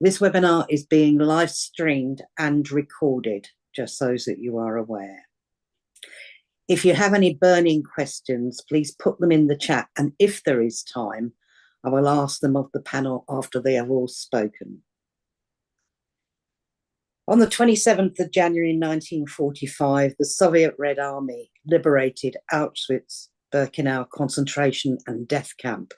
This webinar is being live streamed and recorded, just so that you are aware. If you have any burning questions, please put them in the chat, and if there is time, I will ask them of the panel after they have all spoken. On the 27th of January 1945, the Soviet Red Army liberated Auschwitz, Birkenau concentration and death camp.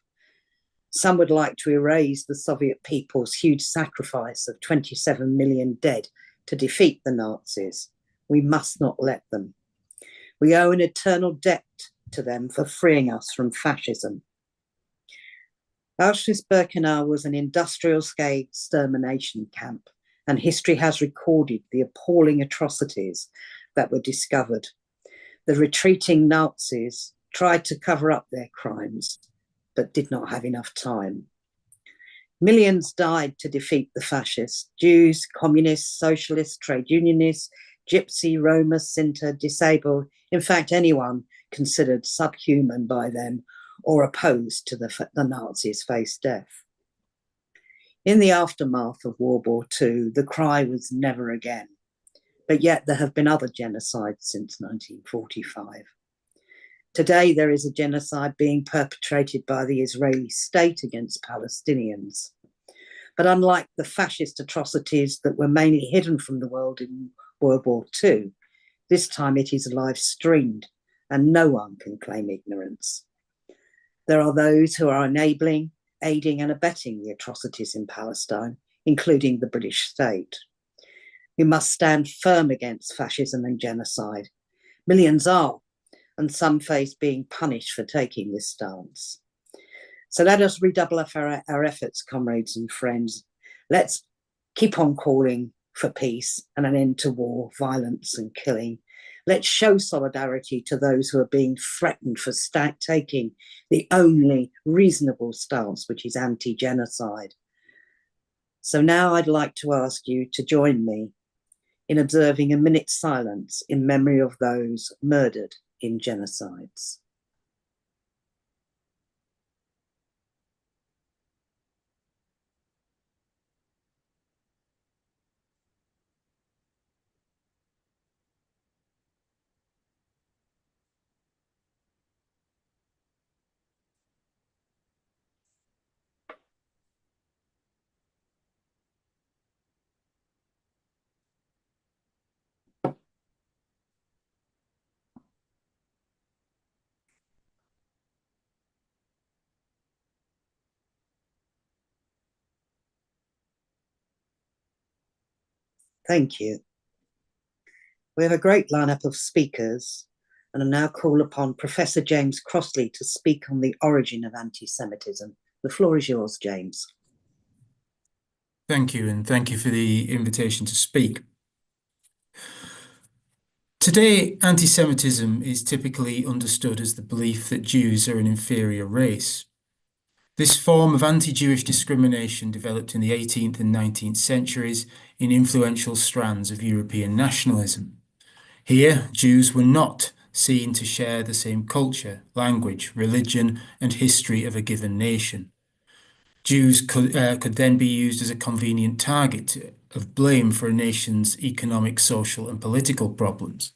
Some would like to erase the Soviet people's huge sacrifice of 27 million dead to defeat the Nazis. We must not let them. We owe an eternal debt to them for freeing us from fascism. Auschwitz-Birkenau was an industrial-scale extermination camp, and history has recorded the appalling atrocities that were discovered. The retreating Nazis tried to cover up their crimes, but did not have enough time. Millions died to defeat the fascists: Jews, communists, socialists, trade unionists, Gypsy, Roma, Sinti, disabled, in fact, anyone considered subhuman by them or opposed to the Nazis faced death. In the aftermath of World War II, the cry was never again. But yet there have been other genocides since 1945. Today, there is a genocide being perpetrated by the Israeli state against Palestinians. But unlike the fascist atrocities that were mainly hidden from the world in World War II, this time it is live streamed and no one can claim ignorance. There are those who are enabling, aiding and abetting the atrocities in Palestine, including the British state. We must stand firm against fascism and genocide. Millions are, and some face being punished for taking this stance. So let us redouble our efforts, comrades and friends. Let's keep on calling for peace and an end to war, violence and killing. Let's show solidarity to those who are being threatened for taking the only reasonable stance, which is anti-genocide. So now I'd like to ask you to join me in observing a minute's silence in memory of those murdered in genocides. Thank you. We have a great lineup of speakers, and I now call upon Professor James Crossley to speak on the origin of anti-Semitism. The floor is yours, James. Thank you, and thank you for the invitation to speak. Today, anti-Semitism is typically understood as the belief that Jews are an inferior race. This form of anti-Jewish discrimination developed in the 18th and 19th centuries in influential strands of European nationalism. Here, Jews were not seen to share the same culture, language, religion, and history of a given nation. Jews could then be used as a convenient target of blame for a nation's economic, social, and political problems.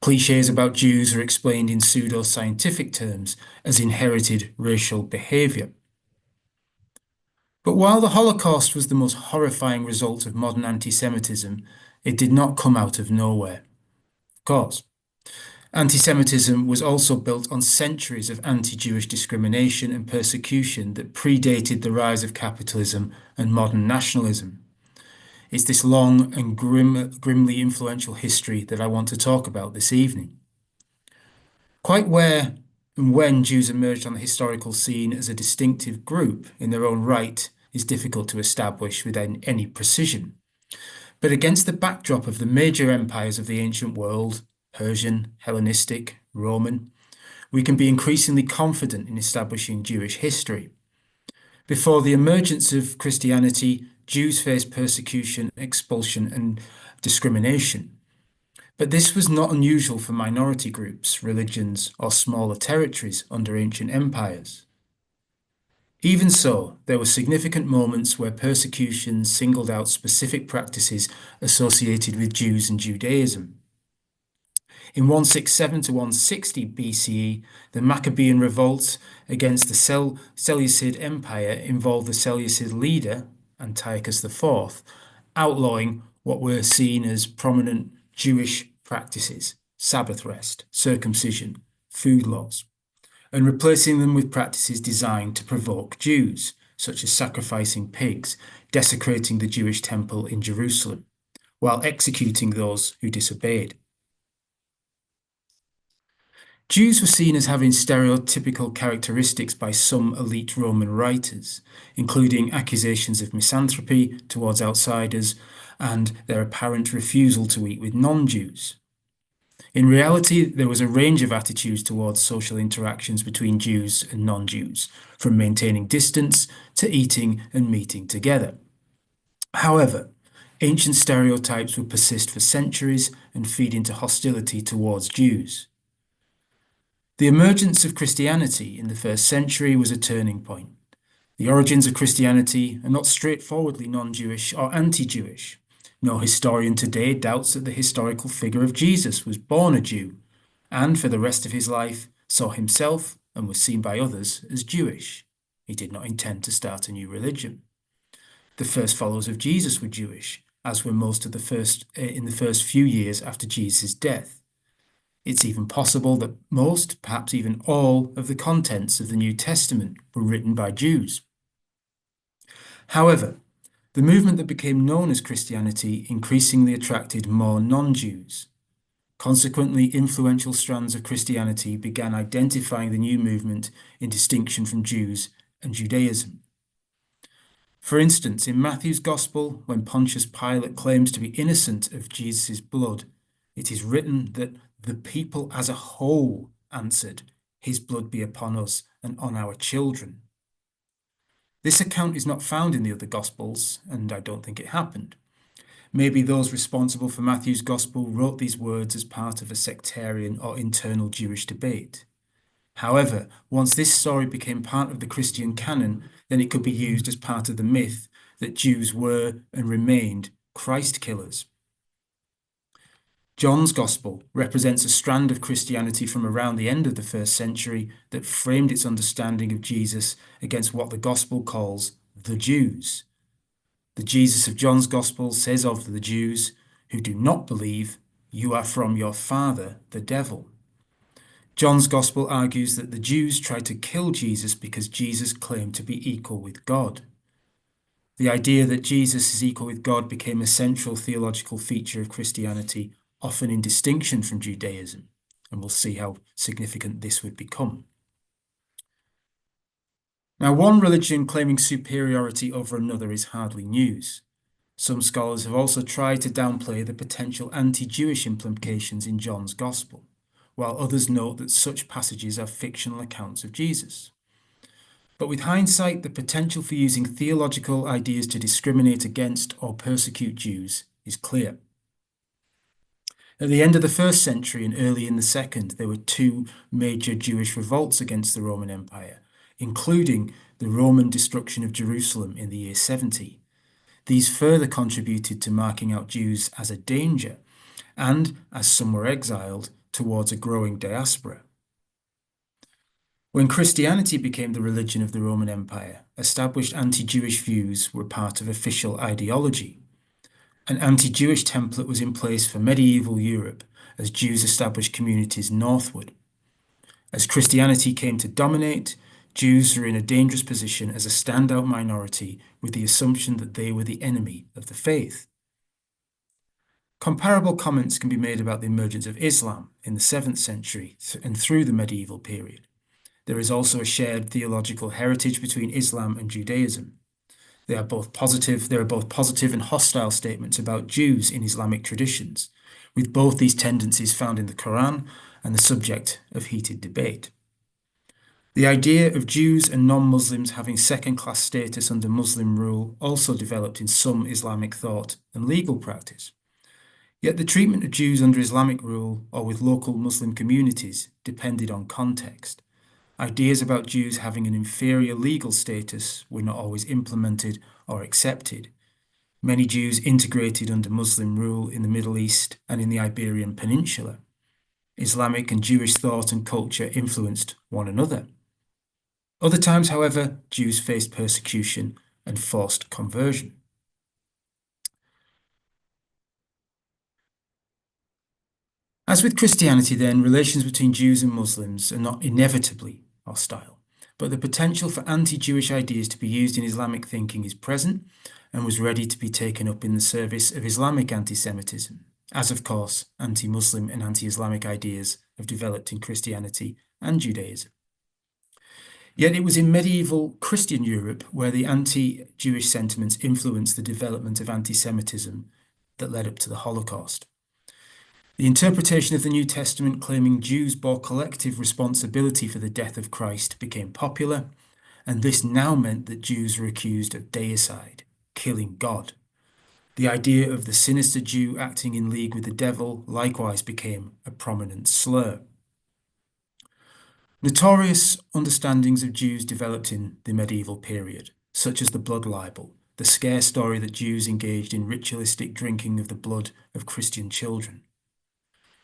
Clichés about Jews are explained in pseudo-scientific terms as inherited racial behavior. But while the Holocaust was the most horrifying result of modern anti-Semitism, it did not come out of nowhere. Of course, anti-Semitism was also built on centuries of anti-Jewish discrimination and persecution that predated the rise of capitalism and modern nationalism. It's this long and grimly influential history that I want to talk about this evening. Quite where and when Jews emerged on the historical scene as a distinctive group in their own right is difficult to establish with any precision. But against the backdrop of the major empires of the ancient world, Persian, Hellenistic, Roman, we can be increasingly confident in establishing Jewish history. Before the emergence of Christianity, Jews faced persecution, expulsion, and discrimination. But this was not unusual for minority groups, religions, or smaller territories under ancient empires. Even so, there were significant moments where persecution singled out specific practices associated with Jews and Judaism. In 167 to 160 BCE, the Maccabean revolt against the Seleucid Empire involved the Seleucid leader, Antiochus IV, outlawing what were seen as prominent Jewish practices, Sabbath rest, circumcision, food laws, and replacing them with practices designed to provoke Jews, such as sacrificing pigs, desecrating the Jewish temple in Jerusalem, while executing those who disobeyed. Jews were seen as having stereotypical characteristics by some elite Roman writers, including accusations of misanthropy towards outsiders and their apparent refusal to eat with non-Jews. In reality, there was a range of attitudes towards social interactions between Jews and non-Jews, from maintaining distance to eating and meeting together. However, ancient stereotypes would persist for centuries and feed into hostility towards Jews. The emergence of Christianity in the first century was a turning point. The origins of Christianity are not straightforwardly non-Jewish or anti-Jewish. No historian today doubts that the historical figure of Jesus was born a Jew, and for the rest of his life saw himself and was seen by others as Jewish. He did not intend to start a new religion. The first followers of Jesus were Jewish, as were most of in the first few years after Jesus' death. It's even possible that most, perhaps even all, of the contents of the New Testament were written by Jews. However, the movement that became known as Christianity increasingly attracted more non-Jews. Consequently, influential strands of Christianity began identifying the new movement in distinction from Jews and Judaism. For instance, in Matthew's Gospel, when Pontius Pilate claims to be innocent of Jesus' blood, it is written that the people as a whole answered, "His blood be upon us and on our children." This account is not found in the other Gospels, and I don't think it happened. Maybe those responsible for Matthew's Gospel wrote these words as part of a sectarian or internal Jewish debate. However, once this story became part of the Christian canon, then it could be used as part of the myth that Jews were and remained Christ killers. John's Gospel represents a strand of Christianity from around the end of the first century that framed its understanding of Jesus against what the Gospel calls the Jews. The Jesus of John's Gospel says of the Jews who do not believe, "You are from your father, the devil." John's Gospel argues that the Jews tried to kill Jesus because Jesus claimed to be equal with God. The idea that Jesus is equal with God became a central theological feature of Christianity, often in distinction from Judaism, and we'll see how significant this would become. Now, one religion claiming superiority over another is hardly news. Some scholars have also tried to downplay the potential anti-Jewish implications in John's Gospel, while others note that such passages are fictional accounts of Jesus. But with hindsight, the potential for using theological ideas to discriminate against or persecute Jews is clear. At the end of the first century and early in the second, there were two major Jewish revolts against the Roman Empire, including the Roman destruction of Jerusalem in the year 70. These further contributed to marking out Jews as a danger and, as some were exiled, towards a growing diaspora. When Christianity became the religion of the Roman Empire, established anti-Jewish views were part of official ideology. An anti-Jewish template was in place for medieval Europe as Jews established communities northward. As Christianity came to dominate, Jews were in a dangerous position as a standout minority with the assumption that they were the enemy of the faith. Comparable comments can be made about the emergence of Islam in the 7th century and through the medieval period. There is also a shared theological heritage between Islam and Judaism. There are both positive and hostile statements about Jews in Islamic traditions, with both these tendencies found in the Quran and the subject of heated debate. The idea of Jews and non-Muslims having second-class status under Muslim rule also developed in some Islamic thought and legal practice. Yet the treatment of Jews under Islamic rule or with local Muslim communities depended on context. ideas about Jews having an inferior legal status were not always implemented or accepted. Many Jews integrated under Muslim rule in the Middle East and in the Iberian Peninsula. Islamic and Jewish thought and culture influenced one another. Other times, however, Jews faced persecution and forced conversion. As with Christianity, then, relations between Jews and Muslims are not inevitably hostile, but the potential for anti-Jewish ideas to be used in Islamic thinking is present and was ready to be taken up in the service of Islamic anti-Semitism, as of course anti-Muslim and anti-Islamic ideas have developed in Christianity and Judaism. Yet it was in medieval Christian Europe where the anti-Jewish sentiments influenced the development of anti-Semitism that led up to the Holocaust. The interpretation of the New Testament claiming Jews bore collective responsibility for the death of Christ became popular, and this now meant that Jews were accused of deicide, killing God. The idea of the sinister Jew acting in league with the devil likewise became a prominent slur. Notorious understandings of Jews developed in the medieval period, such as the blood libel, the scare story that Jews engaged in ritualistic drinking of the blood of Christian children.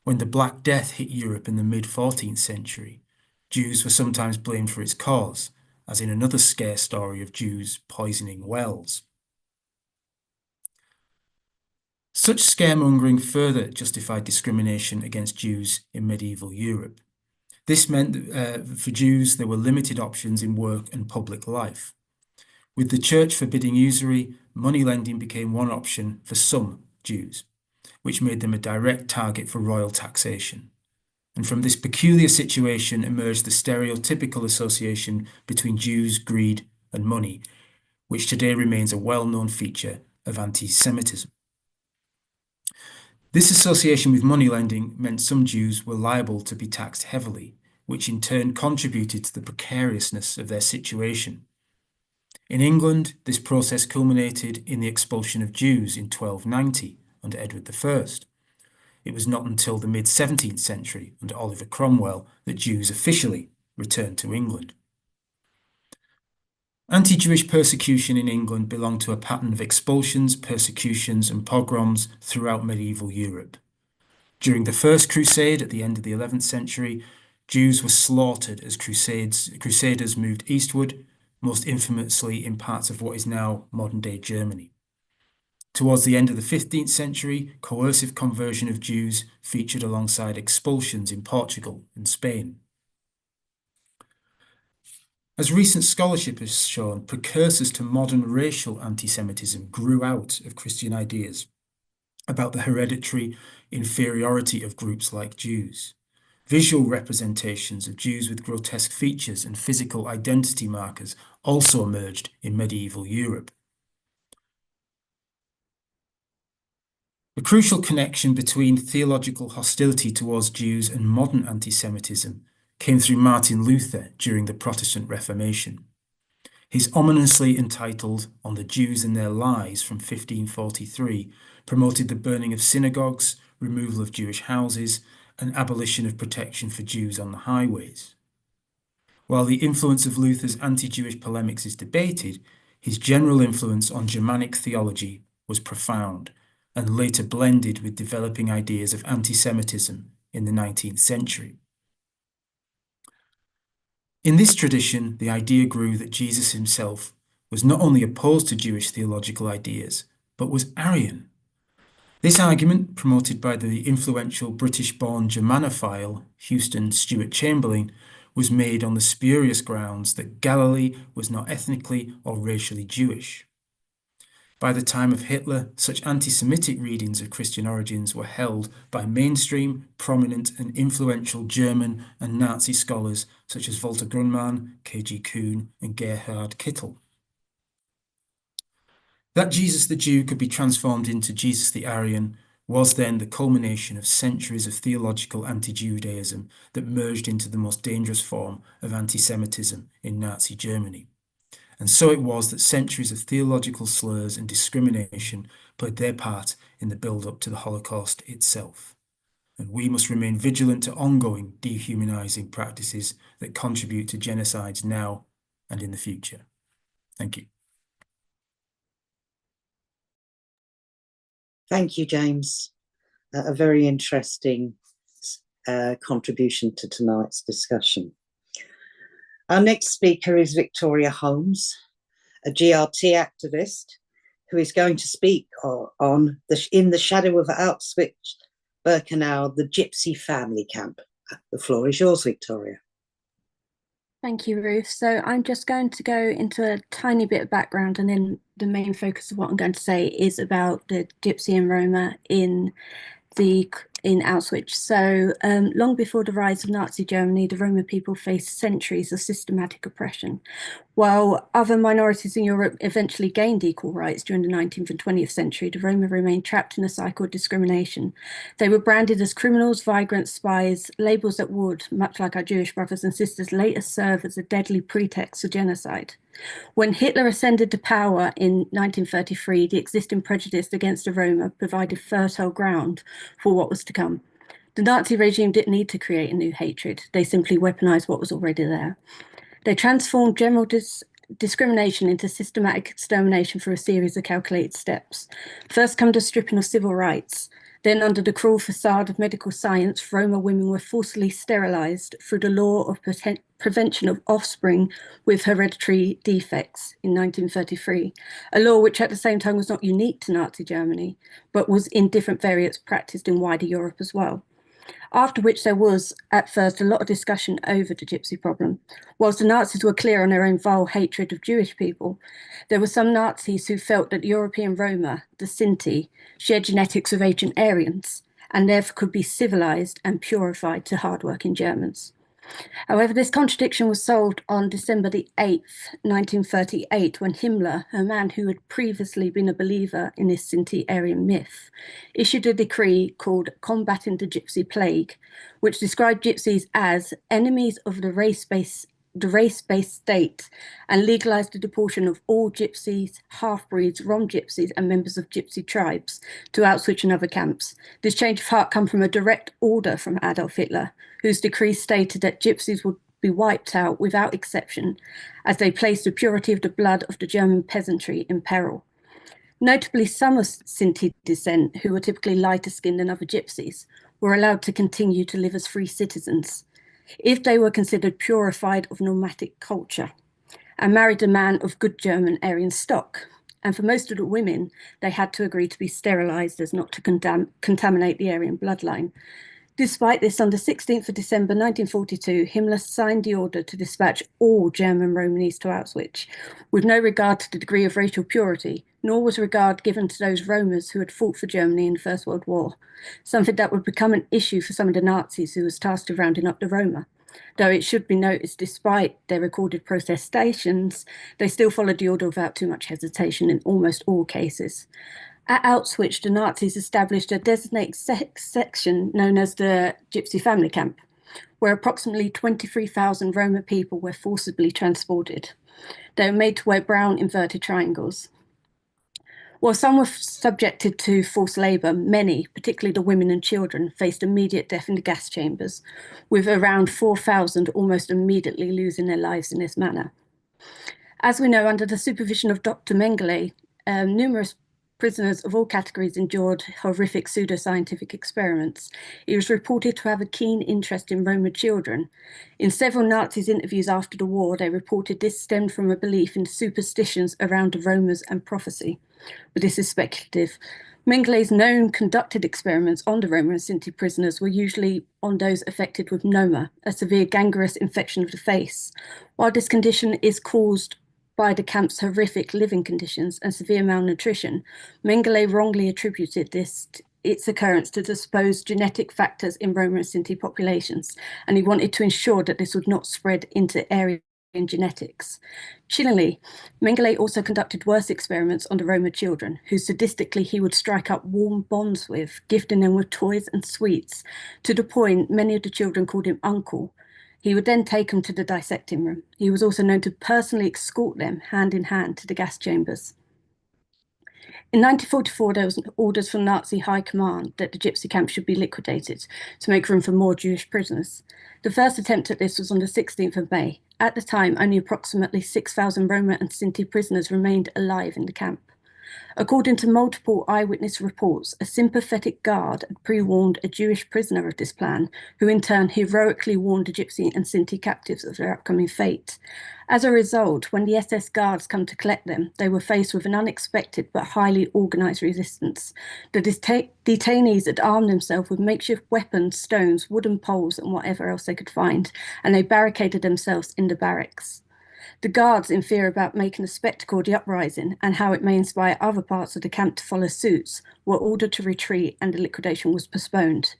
When the Black Death hit Europe in the mid-14th century, Jews were sometimes blamed for its cause, as in another scare story of Jews poisoning wells. Such scaremongering further justified discrimination against Jews in medieval Europe. This meant that for Jews there were limited options in work and public life. With the church forbidding usury, money lending became one option for some Jews, which made them a direct target for royal taxation. And from this peculiar situation emerged the stereotypical association between Jews, greed, and money, which today remains a well-known feature of anti-Semitism. This association with money lending meant some Jews were liable to be taxed heavily, which in turn contributed to the precariousness of their situation. In England, this process culminated in the expulsion of Jews in 1290 under Edward I. It was not until the mid-17th century under Oliver Cromwell that Jews officially returned to England. Anti-Jewish persecution in England belonged to a pattern of expulsions, persecutions, and pogroms throughout medieval Europe. During the First Crusade at the end of the 11th century, Jews were slaughtered as crusaders moved eastward, most infamously in parts of what is now modern-day Germany. Towards the end of the 15th century, coercive conversion of Jews featured alongside expulsions in Portugal and Spain. As recent scholarship has shown, precursors to modern racial anti-Semitism grew out of Christian ideas about the hereditary inferiority of groups like Jews. Visual representations of Jews with grotesque features and physical identity markers also emerged in medieval Europe. The crucial connection between theological hostility towards Jews and modern anti-Semitism came through Martin Luther during the Protestant Reformation. His ominously entitled On the Jews and Their Lies from 1543 promoted the burning of synagogues, removal of Jewish houses, and abolition of protection for Jews on the highways. While the influence of Luther's anti-Jewish polemics is debated, his general influence on Germanic theology was profound and later blended with developing ideas of anti-Semitism in the 19th century. In this tradition, the idea grew that Jesus himself was not only opposed to Jewish theological ideas, but was Aryan. This argument, promoted by the influential British-born Germanophile Houston Stewart Chamberlain, was made on the spurious grounds that Galilee was not ethnically or racially Jewish. By the time of Hitler, such anti-Semitic readings of Christian origins were held by mainstream, prominent and influential German and Nazi scholars such as Walter Grundmann, K.G. Kuhn and Gerhard Kittel. That Jesus the Jew could be transformed into Jesus the Aryan was then the culmination of centuries of theological anti-Judaism that merged into the most dangerous form of anti-Semitism in Nazi Germany. And so it was that centuries of theological slurs and discrimination played their part in the build-up to the Holocaust itself. and we must remain vigilant to ongoing dehumanizing practices that contribute to genocides now and in the future. Thank you. Thank you, James. A very interesting contribution to tonight's discussion. Our next speaker is Victoria Holmes, a GRT activist who is going to speak on In the Shadow of Auschwitz, Birkenau, the Gypsy family camp. The floor is yours, Victoria. Thank you, Ruth. So I'm just going to go into a tiny bit of background, and then the main focus of what I'm going to say is about the Gypsy and Roma in Auschwitz. So long before the rise of Nazi Germany, the Roma people faced centuries of systematic oppression. While other minorities in Europe eventually gained equal rights during the 19th and 20th century, the Roma remained trapped in a cycle of discrimination. They were branded as criminals, vagrants, spies, labels that would, much like our Jewish brothers and sisters, later serve as a deadly pretext for genocide. When Hitler ascended to power in 1933, the existing prejudice against the Roma provided fertile ground for what was to come. The Nazi regime didn't need to create a new hatred. They simply weaponized what was already there. They transformed general discrimination into systematic extermination through a series of calculated steps. First come the stripping of civil rights. Then, under the cruel facade of medical science, Roma women were forcibly sterilized through the law of prevention of offspring with hereditary defects in 1933, a law which at the same time was not unique to Nazi Germany, but was in different variants practiced in wider Europe as well. After which there was, at first, a lot of discussion over the Gypsy problem. Whilst the Nazis were clear on their own vile hatred of Jewish people, there were some Nazis who felt that the European Roma, the Sinti, shared genetics with ancient Aryans, and therefore could be civilized and purified to hardworking Germans. However, this contradiction was solved on December the 8th, 1938, when Himmler, a man who had previously been a believer in this Sinti-Aryan myth, issued a decree called Combating the Gypsy Plague, which described gypsies as enemies of the race-based state and legalized the deportation of all gypsies, half-breeds, Rom gypsies, and members of gypsy tribes to Auschwitz and other camps. This change of heart came from a direct order from Adolf Hitler, whose decree stated that gypsies would be wiped out without exception, as they placed the purity of the blood of the German peasantry in peril. Notably, some of Sinti descent, who were typically lighter skinned than other gypsies, were allowed to continue to live as free citizens, if they were considered purified of nomadic culture, and married a man of good German Aryan stock. And for most of the women, they had to agree to be sterilized as not to contaminate the Aryan bloodline. Despite this, on the 16th of December 1942, Himmler signed the order to dispatch all German Romanis to Auschwitz, with no regard to the degree of racial purity, nor was regard given to those Romas who had fought for Germany in the First World War, something that would become an issue for some of the Nazis who was tasked with rounding up the Roma. Though it should be noticed, despite their recorded protestations, they still followed the order without too much hesitation in almost all cases. At Auschwitz, the Nazis established a designated section known as the Gypsy family camp, where approximately 23,000 Roma people were forcibly transported. They were made to wear brown inverted triangles. While some were subjected to forced labour, many, particularly the women and children, faced immediate death in the gas chambers, with around 4,000 almost immediately losing their lives in this manner. As we know, under the supervision of Dr. Mengele, numerous prisoners of all categories endured horrific pseudoscientific experiments. He was reported to have a keen interest in Roma children. In several Nazis' interviews after the war, they reported this stemmed from a belief in superstitions around the Romas and prophecy. But this is speculative. Mengele's known conducted experiments on the Roma and Sinti prisoners were usually on those affected with noma, a severe gangrenous infection of the face. While this condition is caused by the camp's horrific living conditions and severe malnutrition, Mengele wrongly attributed its occurrence to the supposed genetic factors in Roma and Sinti populations, and he wanted to ensure that this would not spread into Aryan genetics. Chillingly, Mengele also conducted worse experiments on the Roma children, who sadistically he would strike up warm bonds with, gifting them with toys and sweets, to the point many of the children called him uncle. He would then take them to the dissecting room. He was also known to personally escort them hand in hand to the gas chambers. In 1944, there was orders from Nazi high command that the Gypsy camp should be liquidated to make room for more Jewish prisoners. The first attempt at this was on the 16th of May. At the time, only approximately 6,000 Roma and Sinti prisoners remained alive in the camp. According to multiple eyewitness reports, a sympathetic guard had pre-warned a Jewish prisoner of this plan, who in turn heroically warned the Gypsy and Sinti captives of their upcoming fate. As a result, when the SS guards come to collect them, they were faced with an unexpected but highly organised resistance. The detainees had armed themselves with makeshift weapons, stones, wooden poles, and whatever else they could find, and they barricaded themselves in the barracks. The guards, in fear about making a spectacle of the uprising and how it may inspire other parts of the camp to follow suit, were ordered to retreat and the liquidation was postponed.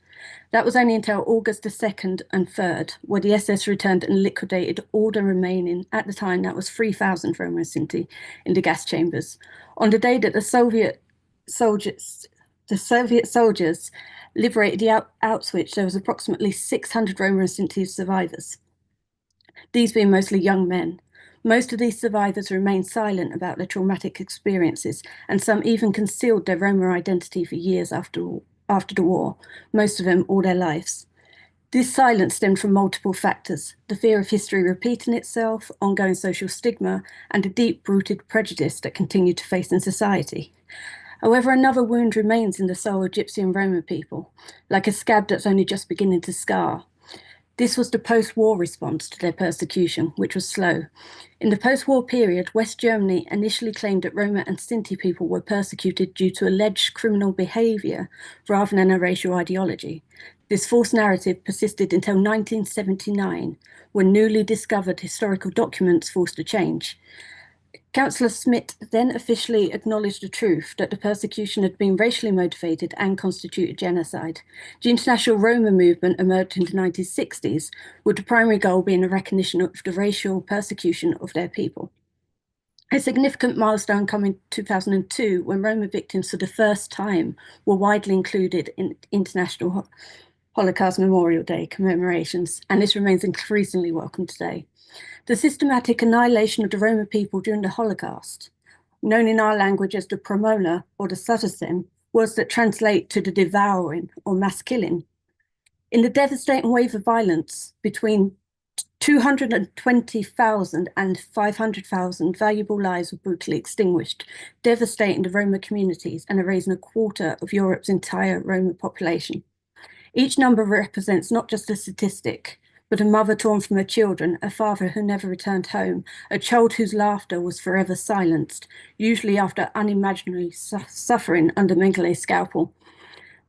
That was only until August the 2nd and 3rd, where the SS returned and liquidated all the remaining, at the time that was 3,000 Roma and Sinti, in the gas chambers. On the day that the Soviet soldiers liberated the Auschwitz, there was approximately 600 Roma and Sinti survivors, these being mostly young men. Most of these survivors remained silent about their traumatic experiences, and some even concealed their Roma identity for years after the war, most of them all their lives. This silence stemmed from multiple factors: the fear of history repeating itself, ongoing social stigma, and a deep-rooted prejudice that continued to face in society. However, another wound remains in the soul of Gypsy and Roma people, like a scab that's only just beginning to scar. This was the post-war response to their persecution, which was slow. In the post-war period, West Germany initially claimed that Roma and Sinti people were persecuted due to alleged criminal behaviour rather than a racial ideology. This false narrative persisted until 1979, when newly discovered historical documents forced a change. Councillor Smith then officially acknowledged the truth that the persecution had been racially motivated and constituted genocide. The international Roma movement emerged in the 1960s, with the primary goal being the recognition of the racial persecution of their people. A significant milestone came in 2002, when Roma victims for the first time were widely included in International Holocaust Memorial Day commemorations, and this remains increasingly welcome today. The systematic annihilation of the Roma people during the Holocaust, known in our language as the Promola or the Suddersen, words that translate to the devouring or mass killing. In the devastating wave of violence, between 220,000 and 500,000 valuable lives were brutally extinguished, devastating the Roma communities and erasing a quarter of Europe's entire Roma population. Each number represents not just a statistic, but a mother torn from her children, a father who never returned home, a child whose laughter was forever silenced, usually after unimaginary suffering under Mengelé's scalpel.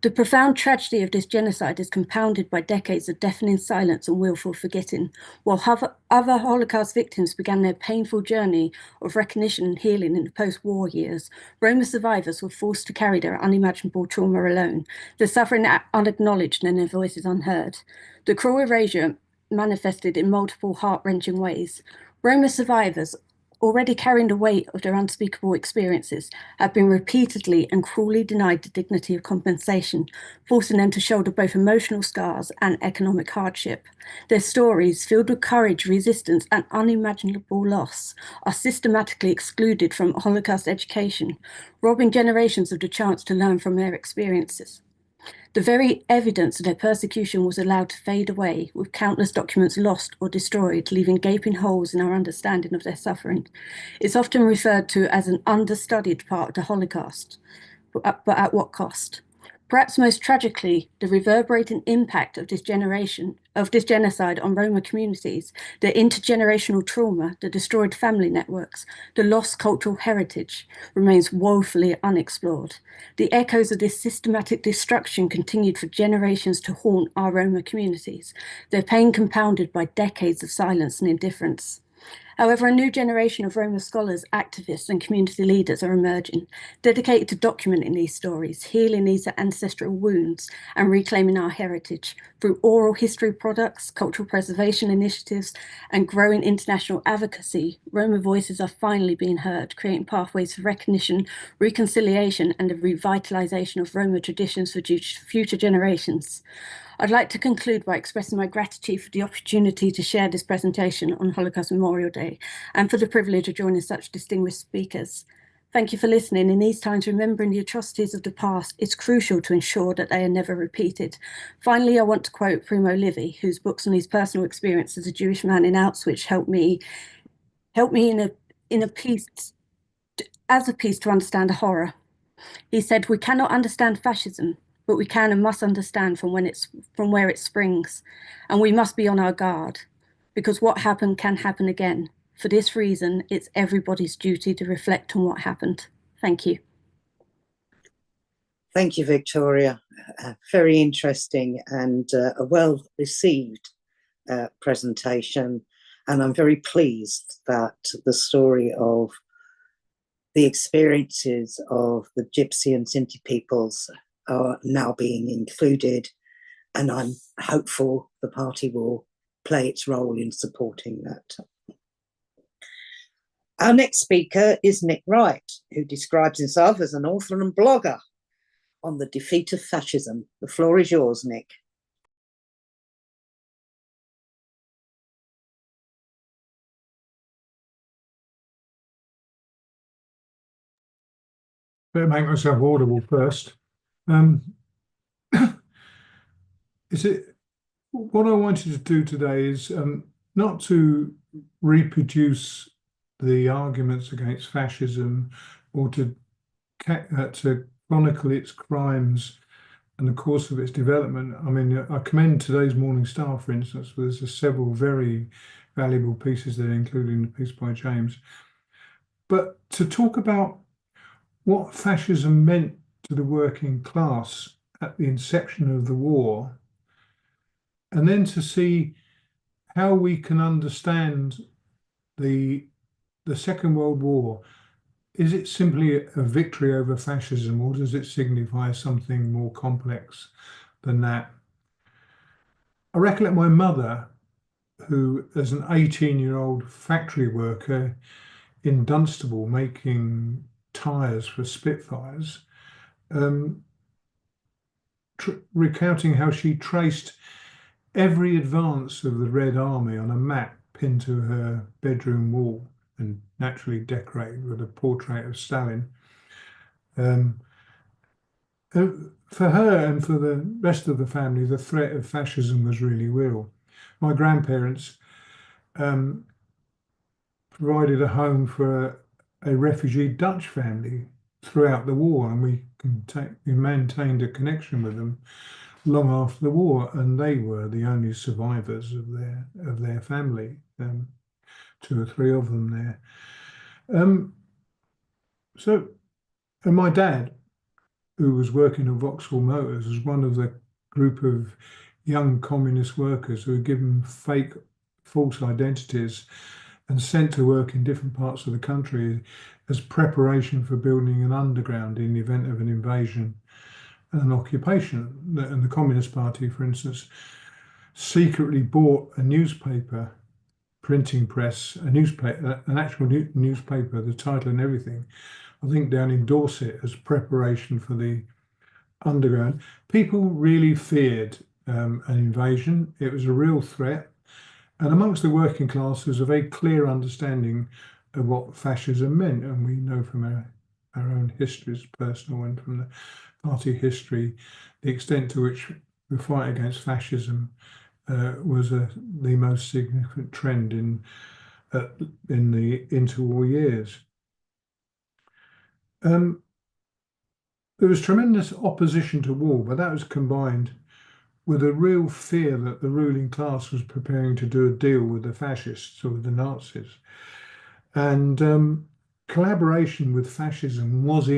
The profound tragedy of this genocide is compounded by decades of deafening silence and willful forgetting. While other Holocaust victims began their painful journey of recognition and healing in the post-war years, Roma survivors were forced to carry their unimaginable trauma alone, their suffering unacknowledged and their voices unheard. The cruel erasure manifested in multiple heart-wrenching ways. Roma survivors, already carrying the weight of their unspeakable experiences, have been repeatedly and cruelly denied the dignity of compensation, forcing them to shoulder both emotional scars and economic hardship. Their stories, filled with courage, resistance, and unimaginable loss, are systematically excluded from Holocaust education, robbing generations of the chance to learn from their experiences. The very evidence of their persecution was allowed to fade away, with countless documents lost or destroyed, leaving gaping holes in our understanding of their suffering. It's often referred to as an understudied part of the Holocaust, but at what cost? Perhaps most tragically, the reverberating impact of this genocide on Roma communities, the intergenerational trauma, the destroyed family networks, the lost cultural heritage, remains woefully unexplored. The echoes of this systematic destruction continued for generations to haunt our Roma communities, their pain compounded by decades of silence and indifference. However, a new generation of Roma scholars, activists, and community leaders are emerging, dedicated to documenting these stories, healing these ancestral wounds, and reclaiming our heritage. Through oral history products, cultural preservation initiatives, and growing international advocacy, Roma voices are finally being heard, creating pathways for recognition, reconciliation, and the revitalisation of Roma traditions for future generations. I'd like to conclude by expressing my gratitude for the opportunity to share this presentation on Holocaust Memorial Day and for the privilege of joining such distinguished speakers. Thank you for listening. In these times, remembering the atrocities of the past is crucial to ensure that they are never repeated. Finally, I want to quote Primo Levi, whose books on his personal experience as a Jewish man in Auschwitz helped me in a piece to understand the horror. He said, "We cannot understand fascism, but we can and must understand from where it springs, and we must be on our guard, because what happened can happen again. For this reason, it's everybody's duty to reflect on what happened." Thank you. Thank you, Victoria. Very interesting and a well-received presentation. And I'm very pleased that the story of the experiences of the Gypsy and Sinti peoples are now being included. And I'm hopeful the party will play its role in supporting that. Our next speaker is Nick Wright, who describes himself as an author and blogger on the defeat of fascism. The floor is yours, Nick. Better make myself audible first. What I wanted to do today is not to reproduce the arguments against fascism or to chronicle its crimes and the course of its development. I mean, I commend today's Morning Star, for instance, where there's several very valuable pieces there, including the piece by James. But to talk about what fascism meant to the working class at the inception of the war, and then to see how we can understand the Second World War. Is it simply a victory over fascism, or does it signify something more complex than that? I recollect my mother, who, as an 18-year-old factory worker in Dunstable making tyres for Spitfires, recounting how she traced every advance of the Red Army on a map pinned to her bedroom wall and naturally decorated with a portrait of Stalin. For her and for the rest of the family, the threat of fascism was really real. My grandparents provided a home for a refugee Dutch family throughout the war, and we maintained a connection with them long after the war, and they were the only survivors of their family, 2 or 3 of them there. And my dad, who was working at Vauxhall Motors, was one of the group of young communist workers who were given false identities and sent to work in different parts of the country as preparation for building an underground in the event of an invasion and an occupation. And the Communist Party, for instance, secretly bought a newspaper printing press, an actual newspaper, the title and everything, I think down in Dorset, as preparation for the underground. People really feared an invasion. It was a real threat. And amongst the working class, there was a very clear understanding of what fascism meant. And we know from our own histories, personal and from the party history, the extent to which the fight against fascism was the most significant trend in the interwar years. There was tremendous opposition to war, but that was combined with a real fear that the ruling class was preparing to do a deal with the fascists or with the Nazis. And collaboration with fascism was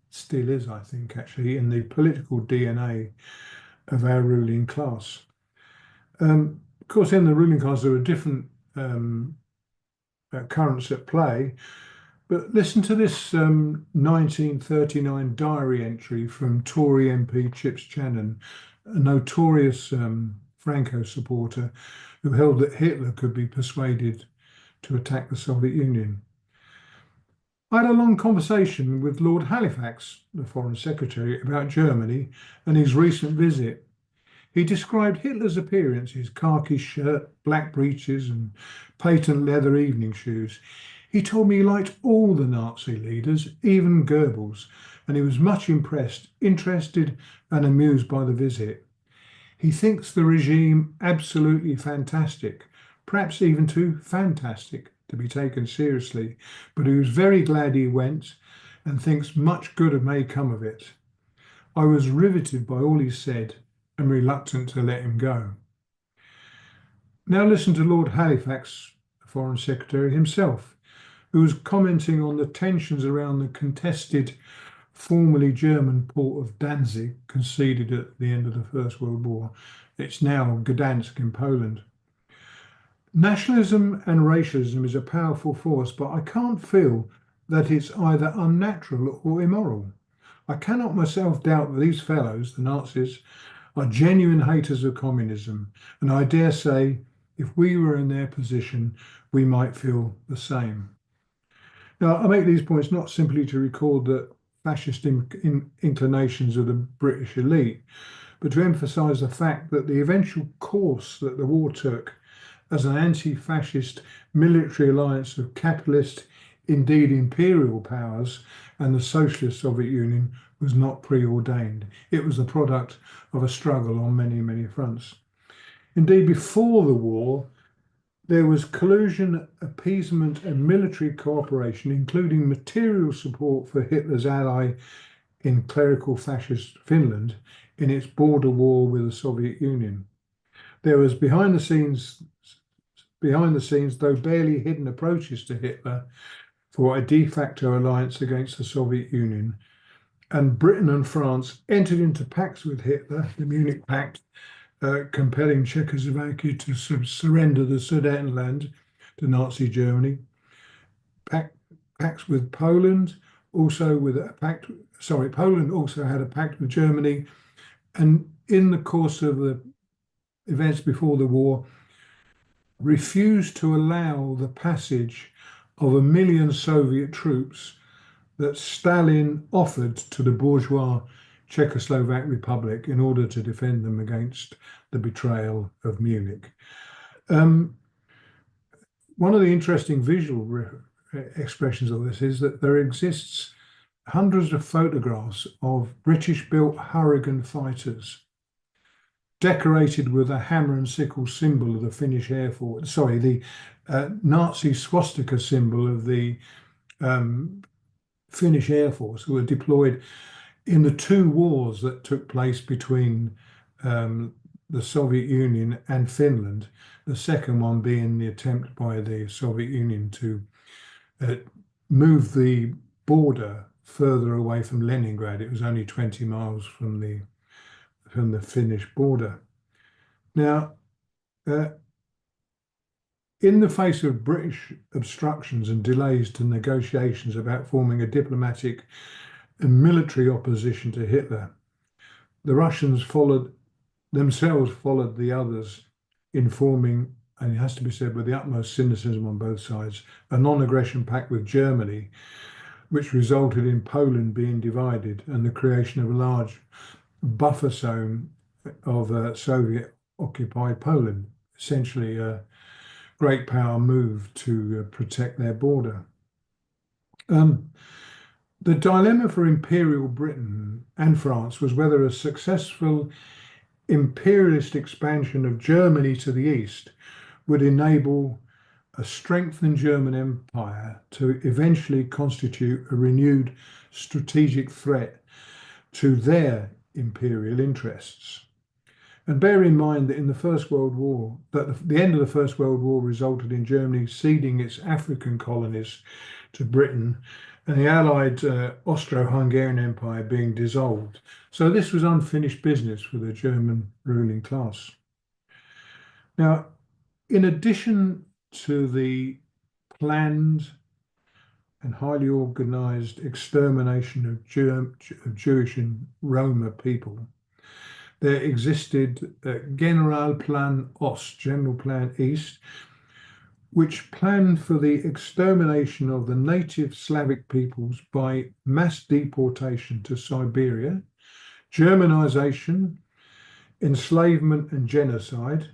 still is, I think, actually, in the political DNA of our ruling class. Of course, in the ruling class, there were different currents at play. But listen to this 1939 diary entry from Tory MP Chips Channon, a notorious Franco supporter who held that Hitler could be persuaded to attack the Soviet Union. I had a long conversation with Lord Halifax, the Foreign Secretary, about Germany and his recent visit. He described Hitler's appearance, his khaki shirt, black breeches and patent leather evening shoes. He told me he liked all the Nazi leaders, even Goebbels, and he was much interested and amused by the visit. He thinks the regime absolutely fantastic, perhaps even too fantastic to be taken seriously, but he was very glad he went and thinks much good may come of it. I was riveted by all he said and reluctant to let him go. Now listen to Lord Halifax, the Foreign Secretary himself, who was commenting on the tensions around the contested, formerly German port of Danzig, conceded at the end of the First World War. It's now Gdansk in Poland. Nationalism and racialism is a powerful force, but I can't feel that it's either unnatural or immoral. I cannot myself doubt that these fellows, the Nazis, are genuine haters of communism, and I dare say if we were in their position, we might feel the same. Now, I make these points not simply to record the fascist inclinations of the British elite, but to emphasise the fact that the eventual course that the war took as an anti-fascist military alliance of capitalist, indeed imperial powers, and the socialist Soviet Union was not preordained. It was the product of a struggle on many, many fronts. Indeed, before the war, there was collusion, appeasement, and military cooperation, including material support for Hitler's ally in clerical fascist Finland in its border war with the Soviet Union. There was behind the scenes, though barely hidden, approaches to Hitler for a de facto alliance against the Soviet Union, and Britain and France entered into pacts with Hitler, the Munich Pact, compelling Czechoslovakia to surrender the Sudetenland to Nazi Germany. Pacts with Poland, Poland also had a pact with Germany, and in the course of the events before the war, refused to allow the passage of 1 million Soviet troops that Stalin offered to the bourgeois Czechoslovak Republic in order to defend them against the betrayal of Munich. One of the interesting visual expressions of this is that there exists hundreds of photographs of British-built Hurricane fighters decorated with a hammer and sickle symbol of the Finnish Air Force, the Nazi swastika symbol of the Finnish Air Force, who were deployed in the two wars that took place between the Soviet Union and Finland, the second one being the attempt by the Soviet Union to move the border further away from Leningrad. It was only 20 miles from the Finnish border. Now, in the face of British obstructions and delays to negotiations about forming a diplomatic and military opposition to Hitler, the Russians followed the others in forming, and it has to be said with the utmost cynicism on both sides, a non-aggression pact with Germany, which resulted in Poland being divided and the creation of a large buffer zone of Soviet-occupied Poland, essentially a great power move to protect their border. The dilemma for Imperial Britain and France was whether a successful imperialist expansion of Germany to the east would enable a strengthened German empire to eventually constitute a renewed strategic threat to their imperial interests. And bear in mind that in the First World War, that the end of the First World War resulted in Germany ceding its African colonies to Britain and the Allied Austro-Hungarian Empire being dissolved. So this was unfinished business for the German ruling class. Now, in addition to the planned and highly organized extermination of Jewish and Roma people, there existed Generalplan Ost, General Plan East, which planned for the extermination of the native Slavic peoples by mass deportation to Siberia, Germanization, enslavement and genocide,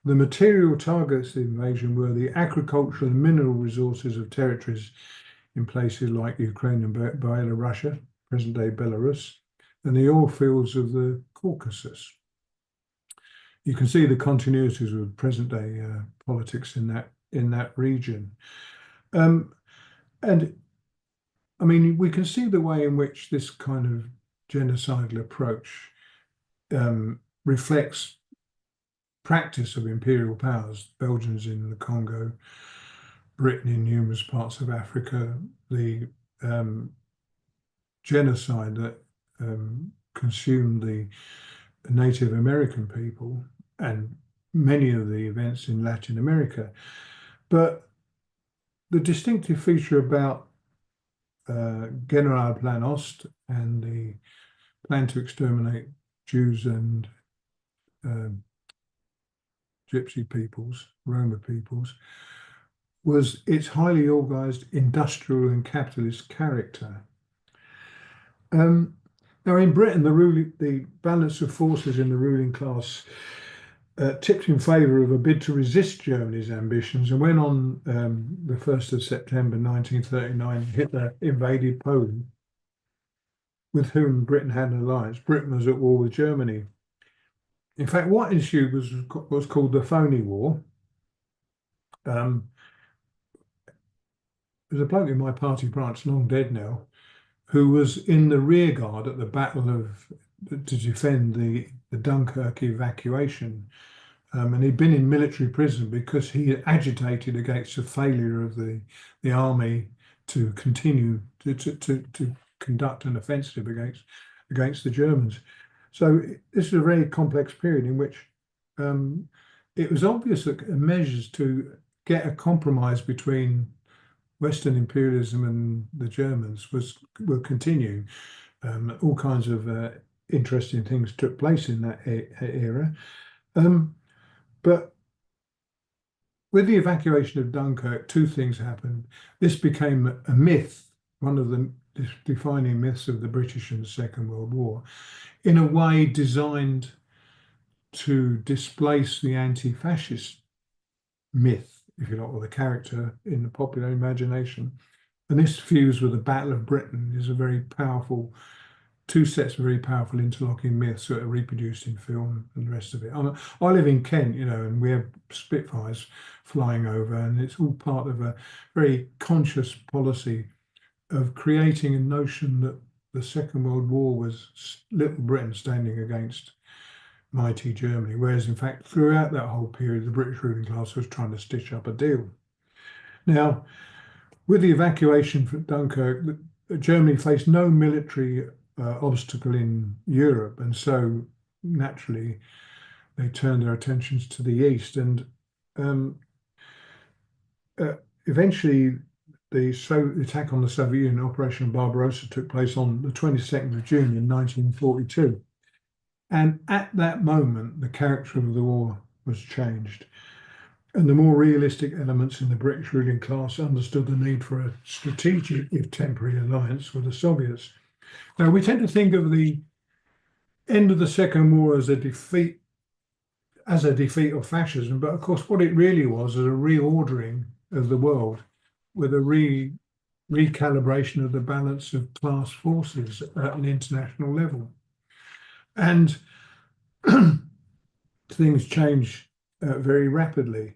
The material targets of the invasion were the agricultural and mineral resources of territories in places like Ukraine and Russia, present-day Belarus, and the oil fields of the Caucasus. You can see the continuities with present-day politics in that region. And I mean, we can see the way in which this kind of genocidal approach reflects practice of imperial powers, Belgians in the Congo, Britain in numerous parts of Africa, the genocide that consumed the Native American people, and many of the events in Latin America. But the distinctive feature about General Plan Ost and the plan to exterminate Jews and Gypsy peoples, Roma peoples, was its highly organized industrial and capitalist character. Now, in Britain, the balance of forces in the ruling class tipped in favour of a bid to resist Germany's ambitions, and when on the 1st of September 1939 Hitler invaded Poland, with whom Britain had an alliance, Britain was at war with Germany. In fact, what ensued was called the Phony War. There's a bloke in my party branch, long dead now, who was in the rear guard at the battle to defend the Dunkirk evacuation. And he'd been in military prison because he had agitated against the failure of the army to continue to conduct an offensive against the Germans. So this is a very complex period in which it was obvious that measures to get a compromise between Western imperialism and the Germans will continue. All kinds of interesting things took place in that era. But with the evacuation of Dunkirk, two things happened. This became a myth, one of the defining myths of the British and the Second World War, in a way designed to displace the anti-fascist myth, if you like, or the character in the popular imagination. And this fused with the Battle of Britain is a very powerful, two sets of very powerful interlocking myths that are reproduced in film and the rest of it. I live in Kent, and we have Spitfires flying over, and it's all part of a very conscious policy of creating a notion that the Second World War was little Britain standing against mighty Germany, whereas in fact throughout that whole period the British ruling class was trying to stitch up a deal. Now, with the evacuation from Dunkirk, Germany faced no military obstacle in Europe, and so naturally they turned their attentions to the east, and eventually the attack on the Soviet Union, Operation Barbarossa, took place on the 22nd of June in 1942. And at that moment, the character of the war was changed. And the more realistic elements in the British ruling class understood the need for a strategic, if temporary, alliance with the Soviets. Now, we tend to think of the end of the Second War as a defeat of fascism, but of course what it really was a reordering of the world with a recalibration of the balance of class forces at an international level. And things change very rapidly.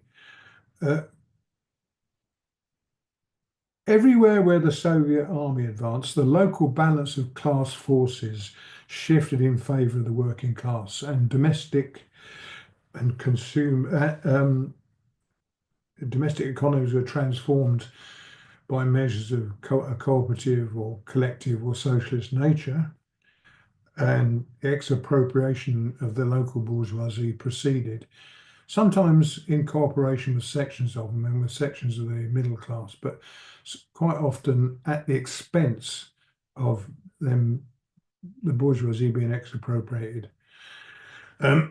Everywhere where the Soviet army advanced, the local balance of class forces shifted in favor of the working class, and domestic economies were transformed by measures of a cooperative or collective or socialist nature, and expropriation of the local bourgeoisie proceeded, sometimes in cooperation with sections of them and with sections of the middle class, but quite often at the expense of them, the bourgeoisie being expropriated. I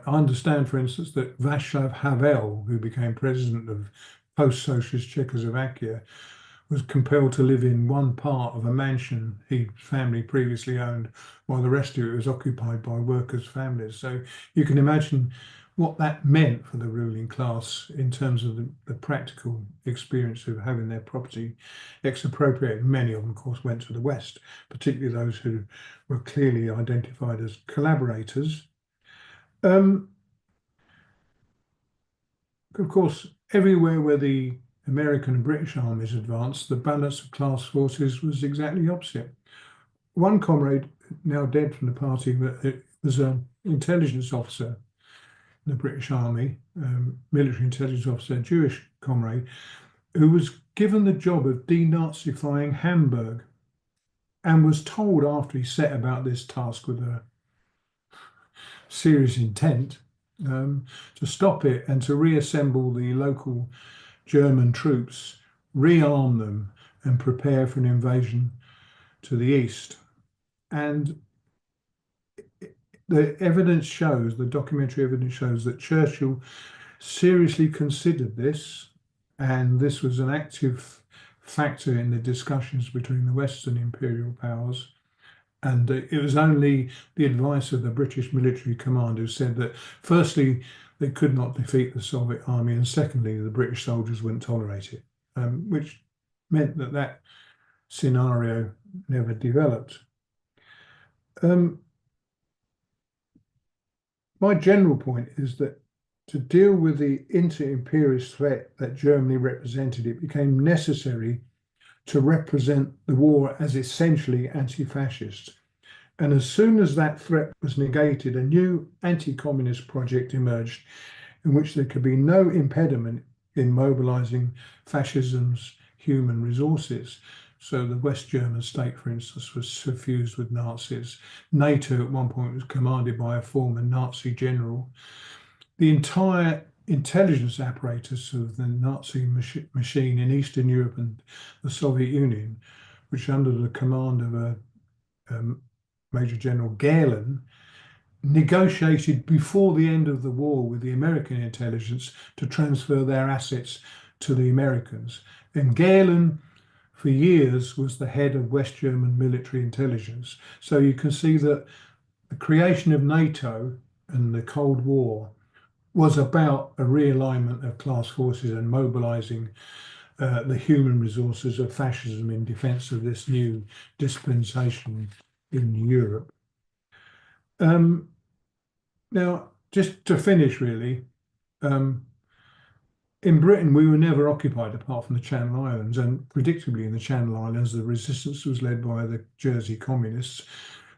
understand, for instance, that Václav Havel, who became president of post-socialist Czechoslovakia, was compelled to live in one part of a mansion his family previously owned, while the rest of it was occupied by workers' families. So you can imagine what that meant for the ruling class in terms of the practical experience of having their property expropriated. Many of them, of course, went to the West, particularly those who were clearly identified as collaborators. Of course, everywhere where the American and British armies advanced, the balance of class forces was exactly opposite. One comrade, now dead from the party, was an intelligence officer in the British Army, military intelligence officer, Jewish comrade, who was given the job of denazifying Hamburg and was told after he set about this task with a serious intent to stop it and to reassemble the local German troops, rearm them and prepare for an invasion to the east. And the evidence shows, the documentary evidence shows that Churchill seriously considered this, and this was an active factor in the discussions between the Western imperial powers. And it was only the advice of the British military command who said that, firstly, they could not defeat the Soviet army, and secondly, the British soldiers wouldn't tolerate it, which meant that that scenario never developed. My general point is that to deal with the inter-imperialist threat that Germany represented, it became necessary to represent the war as essentially anti-fascist. And as soon as that threat was negated, a new anti-communist project emerged in which there could be no impediment in mobilizing fascism's human resources. So the West German state, for instance, was suffused with Nazis. NATO at one point was commanded by a former Nazi general. The entire intelligence apparatus of the Nazi machine in Eastern Europe and the Soviet Union, which under the command of a Major General Gehlen, negotiated before the end of the war with the American intelligence to transfer their assets to the Americans. And Gehlen, for years, was the head of West German military intelligence. So you can see that the creation of NATO and the Cold War was about a realignment of class forces and mobilizing the human resources of fascism in defense of this new dispensation in Europe. Now, just to finish really, in Britain, we were never occupied apart from the Channel Islands, and predictably in the Channel Islands, the resistance was led by the Jersey communists.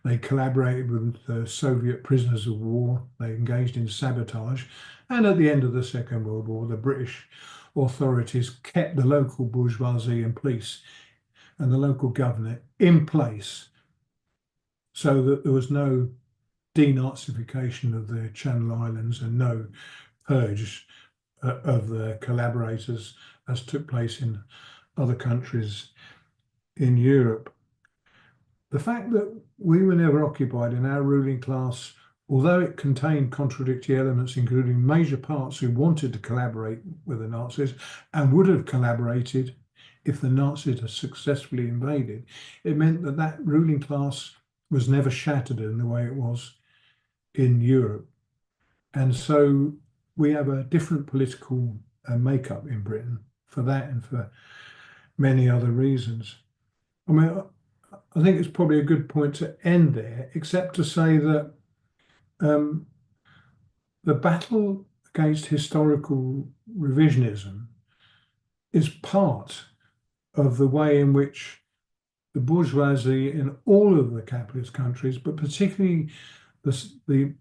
They collaborated with the Soviet prisoners of war. They engaged in sabotage. And at the end of the Second World War, the British authorities kept the local bourgeoisie and police and the local government in place so that there was no denazification of the Channel Islands and no purge of the collaborators as took place in other countries in Europe. The fact that we were never occupied in our ruling class, although it contained contradictory elements, including major parts who wanted to collaborate with the Nazis and would have collaborated if the Nazis had successfully invaded, it meant that that ruling class was never shattered in the way it was in Europe. And so we have a different political makeup in Britain for that and for many other reasons. I mean, I think it's probably a good point to end there, except to say that the battle against historical revisionism is part of the way in which the bourgeoisie in all of the capitalist countries, but particularly the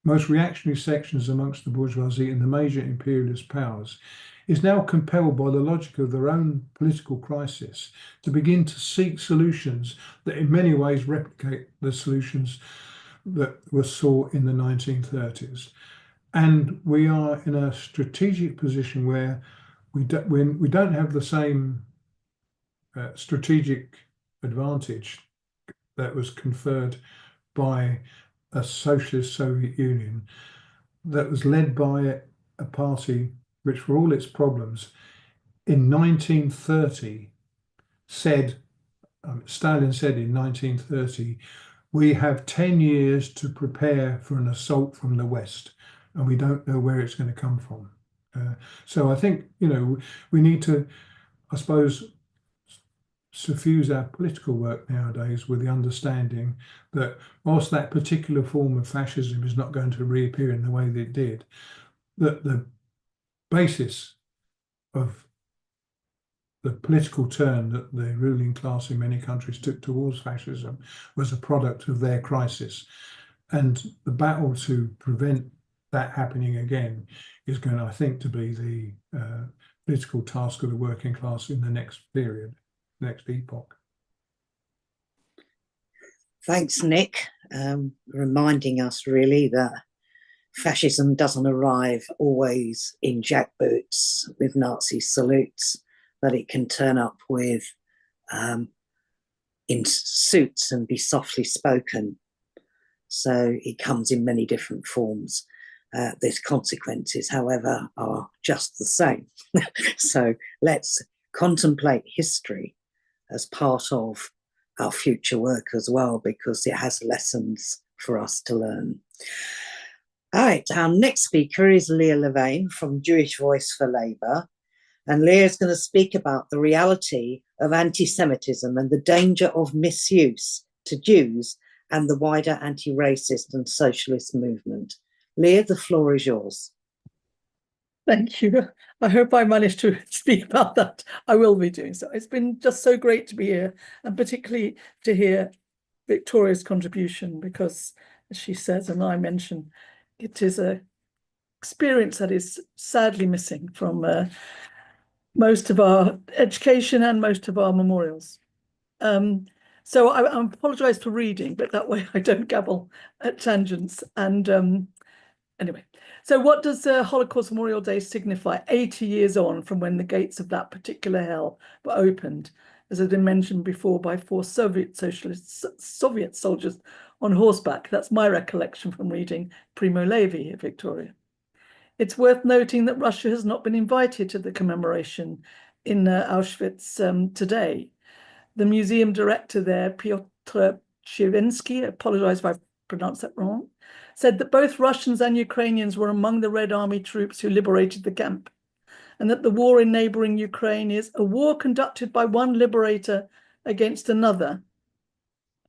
most reactionary sections amongst the bourgeoisie in the major imperialist powers, is now compelled by the logic of their own political crisis to begin to seek solutions that in many ways replicate the solutions that were sought in the 1930s. And we are in a strategic position where we don't have the same strategic advantage that was conferred by a socialist Soviet Union that was led by a party which, for all its problems, in 1930 said, Stalin said in 1930, we have 10 years to prepare for an assault from the West, and we don't know where it's going to come from. So I think, we need to, I suppose, suffuse our political work nowadays with the understanding that whilst that particular form of fascism is not going to reappear in the way that it did, that the basis of the political turn that the ruling class in many countries took towards fascism was a product of their crisis. And the battle to prevent that happening again is going, I think, to be the political task of the working class in the next period, next epoch. Thanks, Nick, reminding us really that fascism doesn't arrive always in jackboots with Nazi salutes, but it can turn up with in suits and be softly spoken. So it comes in many different forms. These consequences, however, are just the same. So let's contemplate history as part of our future work as well, because it has lessons for us to learn. All right, our next speaker is Leah Levane from Jewish Voice for Labour. And Leah is going to speak about the reality of anti-Semitism and the danger of misuse to Jews and the wider anti-racist and socialist movement. Leah, the floor is yours. Thank you. I hope I managed to speak about that. I will be doing so. It's been just so great to be here, and particularly to hear Victoria's contribution, because, as she says, and I mention, it is an experience that is sadly missing from most of our education and most of our memorials. So I apologise for reading, but that way I don't gabble at tangents. And anyway, so what does Holocaust Memorial Day signify 80 years on from when the gates of that particular hell were opened, as has been mentioned before, by 4 Soviet soldiers on horseback? That's my recollection from reading Primo Levi at Victoria. It's worth noting that Russia has not been invited to the commemoration in Auschwitz today. The museum director there, Piotr Chivensky, I apologize if I pronounced that wrong, said that both Russians and Ukrainians were among the Red Army troops who liberated the camp, and that the war in neighboring Ukraine is a war conducted by one liberator against another.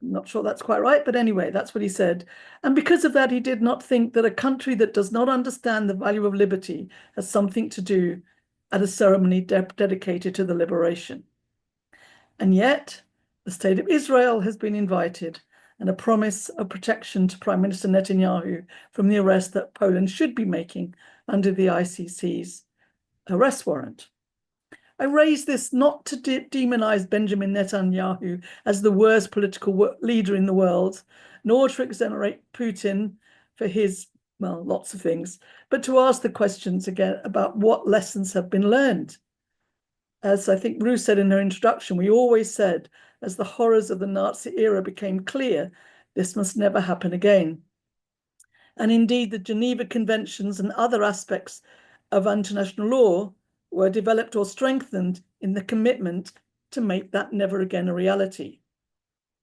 I'm not sure that's quite right, but anyway, that's what he said. And because of that, he did not think that a country that does not understand the value of liberty has something to do at a ceremony dedicated to the liberation. And yet, the state of Israel has been invited, and a promise of protection to Prime Minister Netanyahu from the arrest that Poland should be making under the ICC's arrest warrant. I raise this not to demonize Benjamin Netanyahu as the worst political leader in the world, nor to exonerate Putin for his, well, lots of things, but to ask the questions again about what lessons have been learned. As I think Ruth said in her introduction, we always said, as the horrors of the Nazi era became clear, this must never happen again. And indeed, the Geneva Conventions and other aspects of international law were developed or strengthened in the commitment to make that never again a reality.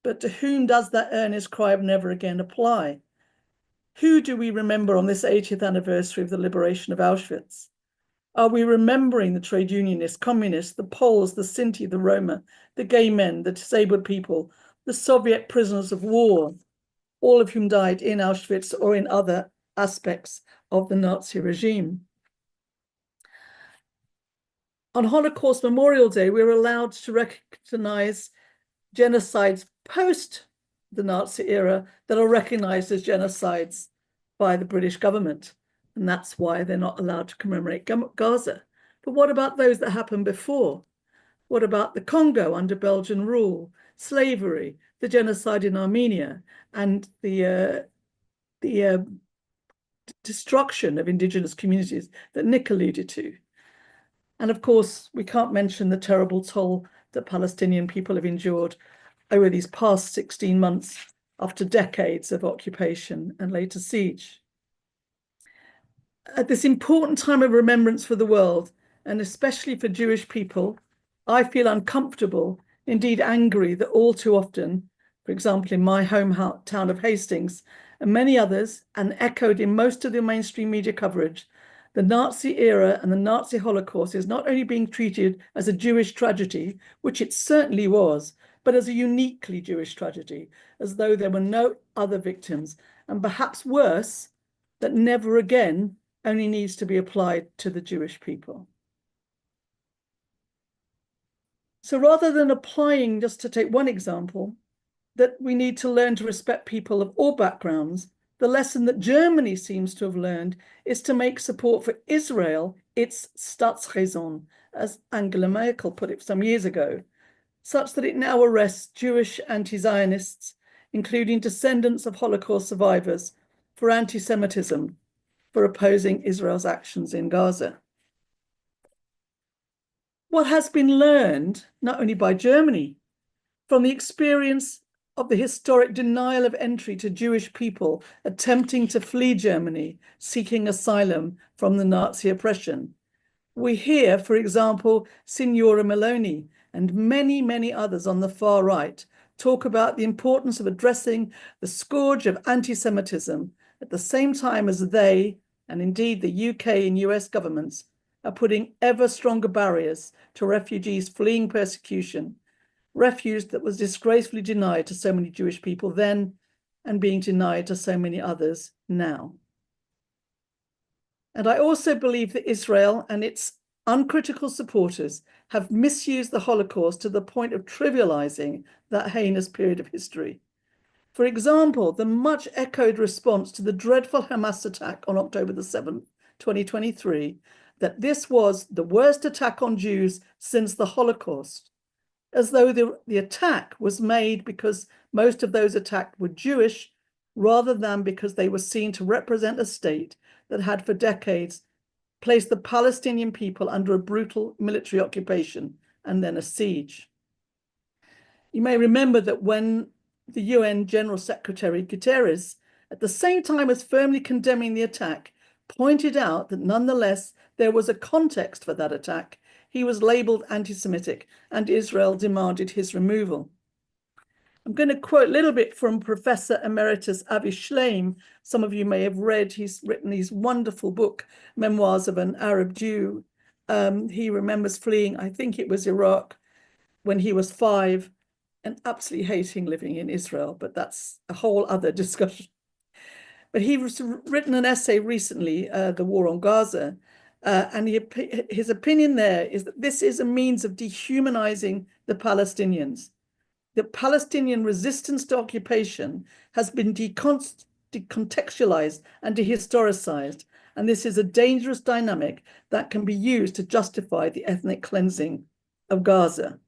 But to whom does that earnest cry of never again apply? Who do we remember on this 80th anniversary of the liberation of Auschwitz? Are we remembering the trade unionists, communists, the Poles, the Sinti, the Roma, the gay men, the disabled people, the Soviet prisoners of war, all of whom died in Auschwitz or in other aspects of the Nazi regime? On Holocaust Memorial Day, we're allowed to recognize genocides post the Nazi era that are recognized as genocides by the British government. And that's why they're not allowed to commemorate Gaza. But what about those that happened before? What about the Congo under Belgian rule, slavery, the genocide in Armenia, and the destruction of indigenous communities that Nick alluded to? And of course, we can't mention the terrible toll that Palestinian people have endured over these past 16 months after decades of occupation and later siege. At this important time of remembrance for the world, and especially for Jewish people, I feel uncomfortable, indeed angry, that all too often, for example, in my hometown of Hastings and many others, and echoed in most of the mainstream media coverage, the Nazi era and the Nazi Holocaust is not only being treated as a Jewish tragedy, which it certainly was, but as a uniquely Jewish tragedy, as though there were no other victims, and perhaps worse, that never again only needs to be applied to the Jewish people. So rather than applying, just to take one example, that we need to learn to respect people of all backgrounds, the lesson that Germany seems to have learned is to make support for Israel its Staatsräson, as Angela Merkel put it some years ago, such that it now arrests Jewish anti-Zionists, including descendants of Holocaust survivors, for anti-Semitism, for opposing Israel's actions in Gaza. What has been learned, not only by Germany, from the experience of the historic denial of entry to Jewish people attempting to flee Germany, seeking asylum from the Nazi oppression. We hear, for example, Signora Meloni and many, many others on the far right talk about the importance of addressing the scourge of anti-Semitism at the same time as they, and indeed the UK and US governments, are putting ever stronger barriers to refugees fleeing persecution, refuge that was disgracefully denied to so many Jewish people then and being denied to so many others now. And I also believe that Israel and its uncritical supporters have misused the Holocaust to the point of trivializing that heinous period of history. For example, the much echoed response to the dreadful Hamas attack on October the 7th, 2023, that this was the worst attack on Jews since the Holocaust, as though the attack was made because most of those attacked were Jewish, rather than because they were seen to represent a state that had for decades placed the Palestinian people under a brutal military occupation and then a siege. You may remember that when the UN General Secretary Guterres, at the same time as firmly condemning the attack, pointed out that nonetheless there was a context for that attack, he was labeled anti-Semitic and Israel demanded his removal. I'm going to quote a little bit from Professor Emeritus Avi Shleim. Some of you may have read, he's written his wonderful book, Memoirs of an Arab Jew. He remembers fleeing, I think it was Iraq, when he was 5 and absolutely hating living in Israel, but that's a whole other discussion. But he's written an essay recently, The War on Gaza, and his opinion there is that this is a means of dehumanizing the Palestinians. The Palestinian resistance to occupation has been decontextualized and dehistoricized, and this is a dangerous dynamic that can be used to justify the ethnic cleansing of Gaza.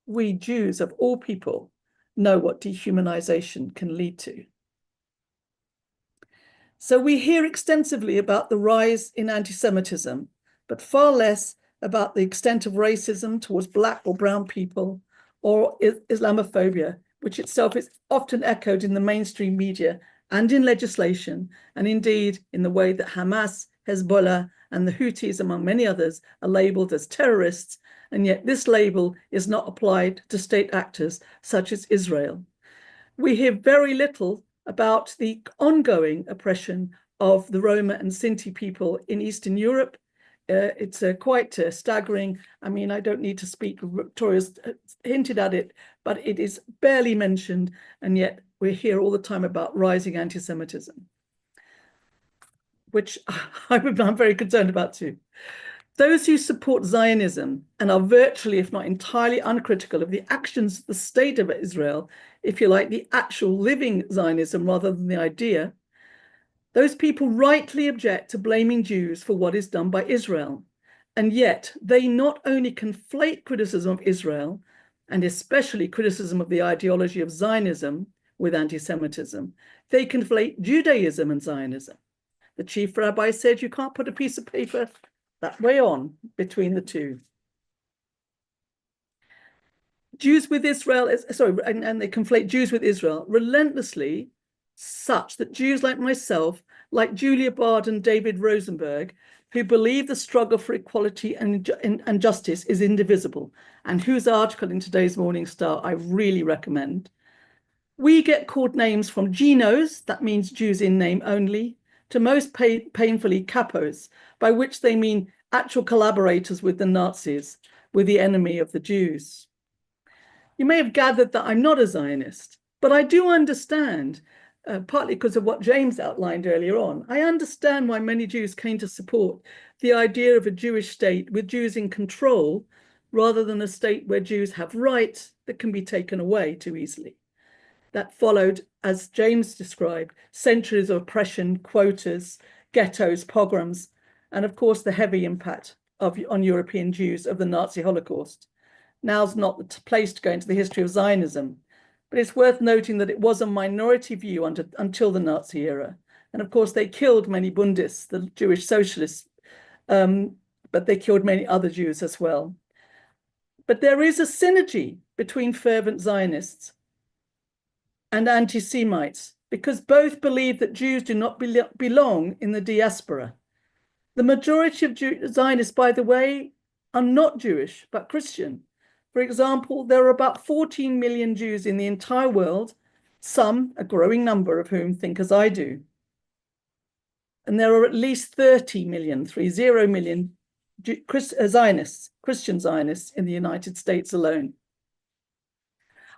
We Jews of all people know what dehumanization can lead to. So we hear extensively about the rise in anti-Semitism, but far less about the extent of racism towards Black or brown people, or Islamophobia, which itself is often echoed in the mainstream media and in legislation, and indeed in the way that Hamas, Hezbollah, and the Houthis, among many others, are labeled as terrorists, and yet this label is not applied to state actors such as Israel. We hear very little about the ongoing oppression of the Roma and Sinti people in Eastern Europe. It's quite staggering. I mean, I don't need to speak, Victoria's hinted at it, but it is barely mentioned, and yet we hear all the time about rising anti-Semitism, which I'm very concerned about too. Those who support Zionism and are virtually, if not entirely, uncritical of the actions of the state of Israel, if you like, the actual living Zionism rather than the idea, those people rightly object to blaming Jews for what is done by Israel. And yet they not only conflate criticism of Israel, and especially criticism of the ideology of Zionism with anti-Semitism, they conflate Judaism and Zionism. The chief rabbi said you can't put a piece of paper that way on between the two. Jews with Israel, and they conflate Jews with Israel relentlessly, such that Jews like myself, like Julia Bard and David Rosenberg, who believe the struggle for equality and justice is indivisible, and whose article in today's Morning Star I really recommend. We get called names from Genos, that means Jews in name only, to most painfully capos, by which they mean actual collaborators with the Nazis, with the enemy of the Jews. You may have gathered that I'm not a Zionist, but I do understand, partly because of what James outlined earlier on, I understand why many Jews came to support the idea of a Jewish state with Jews in control, rather than a state where Jews have rights that can be taken away too easily. That followed, as James described, centuries of oppression, quotas, ghettos, pogroms, and of course the heavy impact on European Jews of the Nazi Holocaust. Now's not the place to go into the history of Zionism, but it's worth noting that it was a minority view until the Nazi era. And of course, they killed many Bundists, the Jewish socialists, but they killed many other Jews as well. But there is a synergy between fervent Zionists and anti-Semites, because both believe that Jews do not belong in the diaspora. The majority of Zionists, by the way, are not Jewish, but Christian. For example, there are about 14 million Jews in the entire world, some, a growing number of whom think as I do. And there are at least 30 million Zionists, Christian Zionists in the United States alone.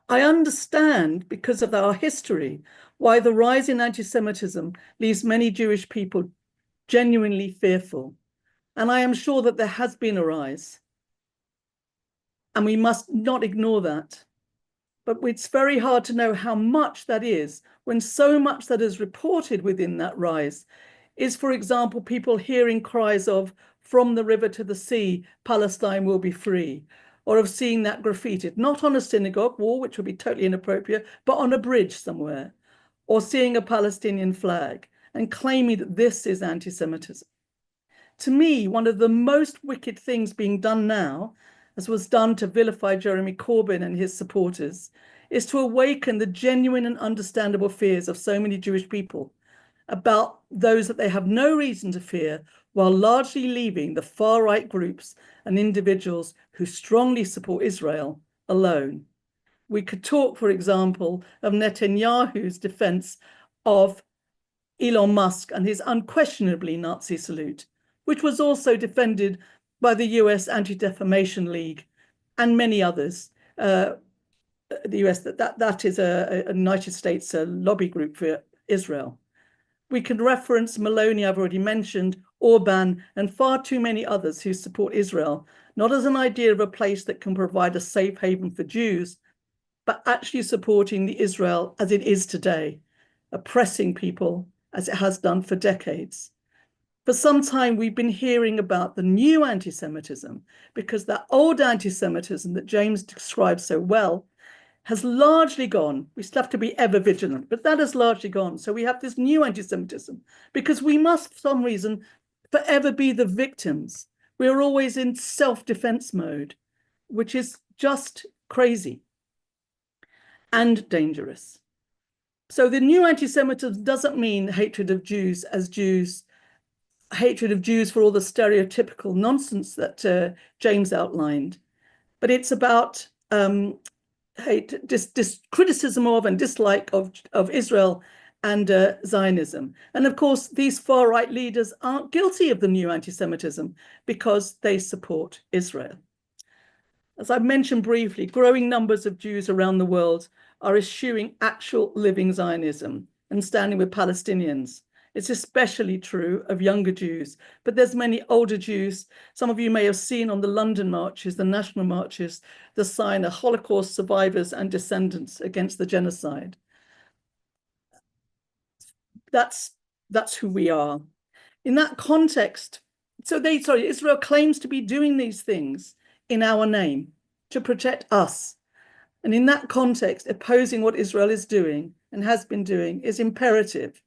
I understand, because of our history, why the rise in anti-Semitism leaves many Jewish people genuinely fearful. And I am sure that there has been a rise. And we must not ignore that. But it's very hard to know how much that is when so much that is reported within that rise is, for example, people hearing cries of, "From the river to the sea, Palestine will be free," or of seeing that graffitied, not on a synagogue wall, which would be totally inappropriate, but on a bridge somewhere, or seeing a Palestinian flag and claiming that this is anti-Semitism. To me, one of the most wicked things being done now, as was done to vilify Jeremy Corbyn and his supporters, is to awaken the genuine and understandable fears of so many Jewish people about those that they have no reason to fear, while largely leaving the far-right groups and individuals who strongly support Israel alone. We could talk, for example, of Netanyahu's defense of Elon Musk and his unquestionably Nazi salute, which was also defended by the US Anti-Defamation League and many others. The US, that is a United States lobby group for Israel. We can reference Maloney, I've already mentioned, Orban, and far too many others who support Israel, not as an idea of a place that can provide a safe haven for Jews, but actually supporting the Israel as it is today, oppressing people as it has done for decades. For some time, we've been hearing about the new anti-Semitism, because that old anti-Semitism that James described so well has largely gone. We still have to be ever vigilant, but that has largely gone. So we have this new anti-Semitism because we must, for some reason, forever be the victims. We're always in self-defense mode, which is just crazy and dangerous. So the new anti-Semitism doesn't mean hatred of Jews as Jews, hatred of Jews for all the stereotypical nonsense that James outlined, but it's about criticism of and dislike of Israel and Zionism. And of course, these far-right leaders aren't guilty of the new anti-Semitism because they support Israel. As I mentioned briefly, growing numbers of Jews around the world are eschewing actual living Zionism and standing with Palestinians. It's especially true of younger Jews, but there's many older Jews. Some of you may have seen on the London marches, the national marches, the sign of Holocaust survivors and descendants against the genocide. That's who we are. In that context, Israel claims to be doing these things in our name to protect us. And in that context, opposing what Israel is doing and has been doing is imperative.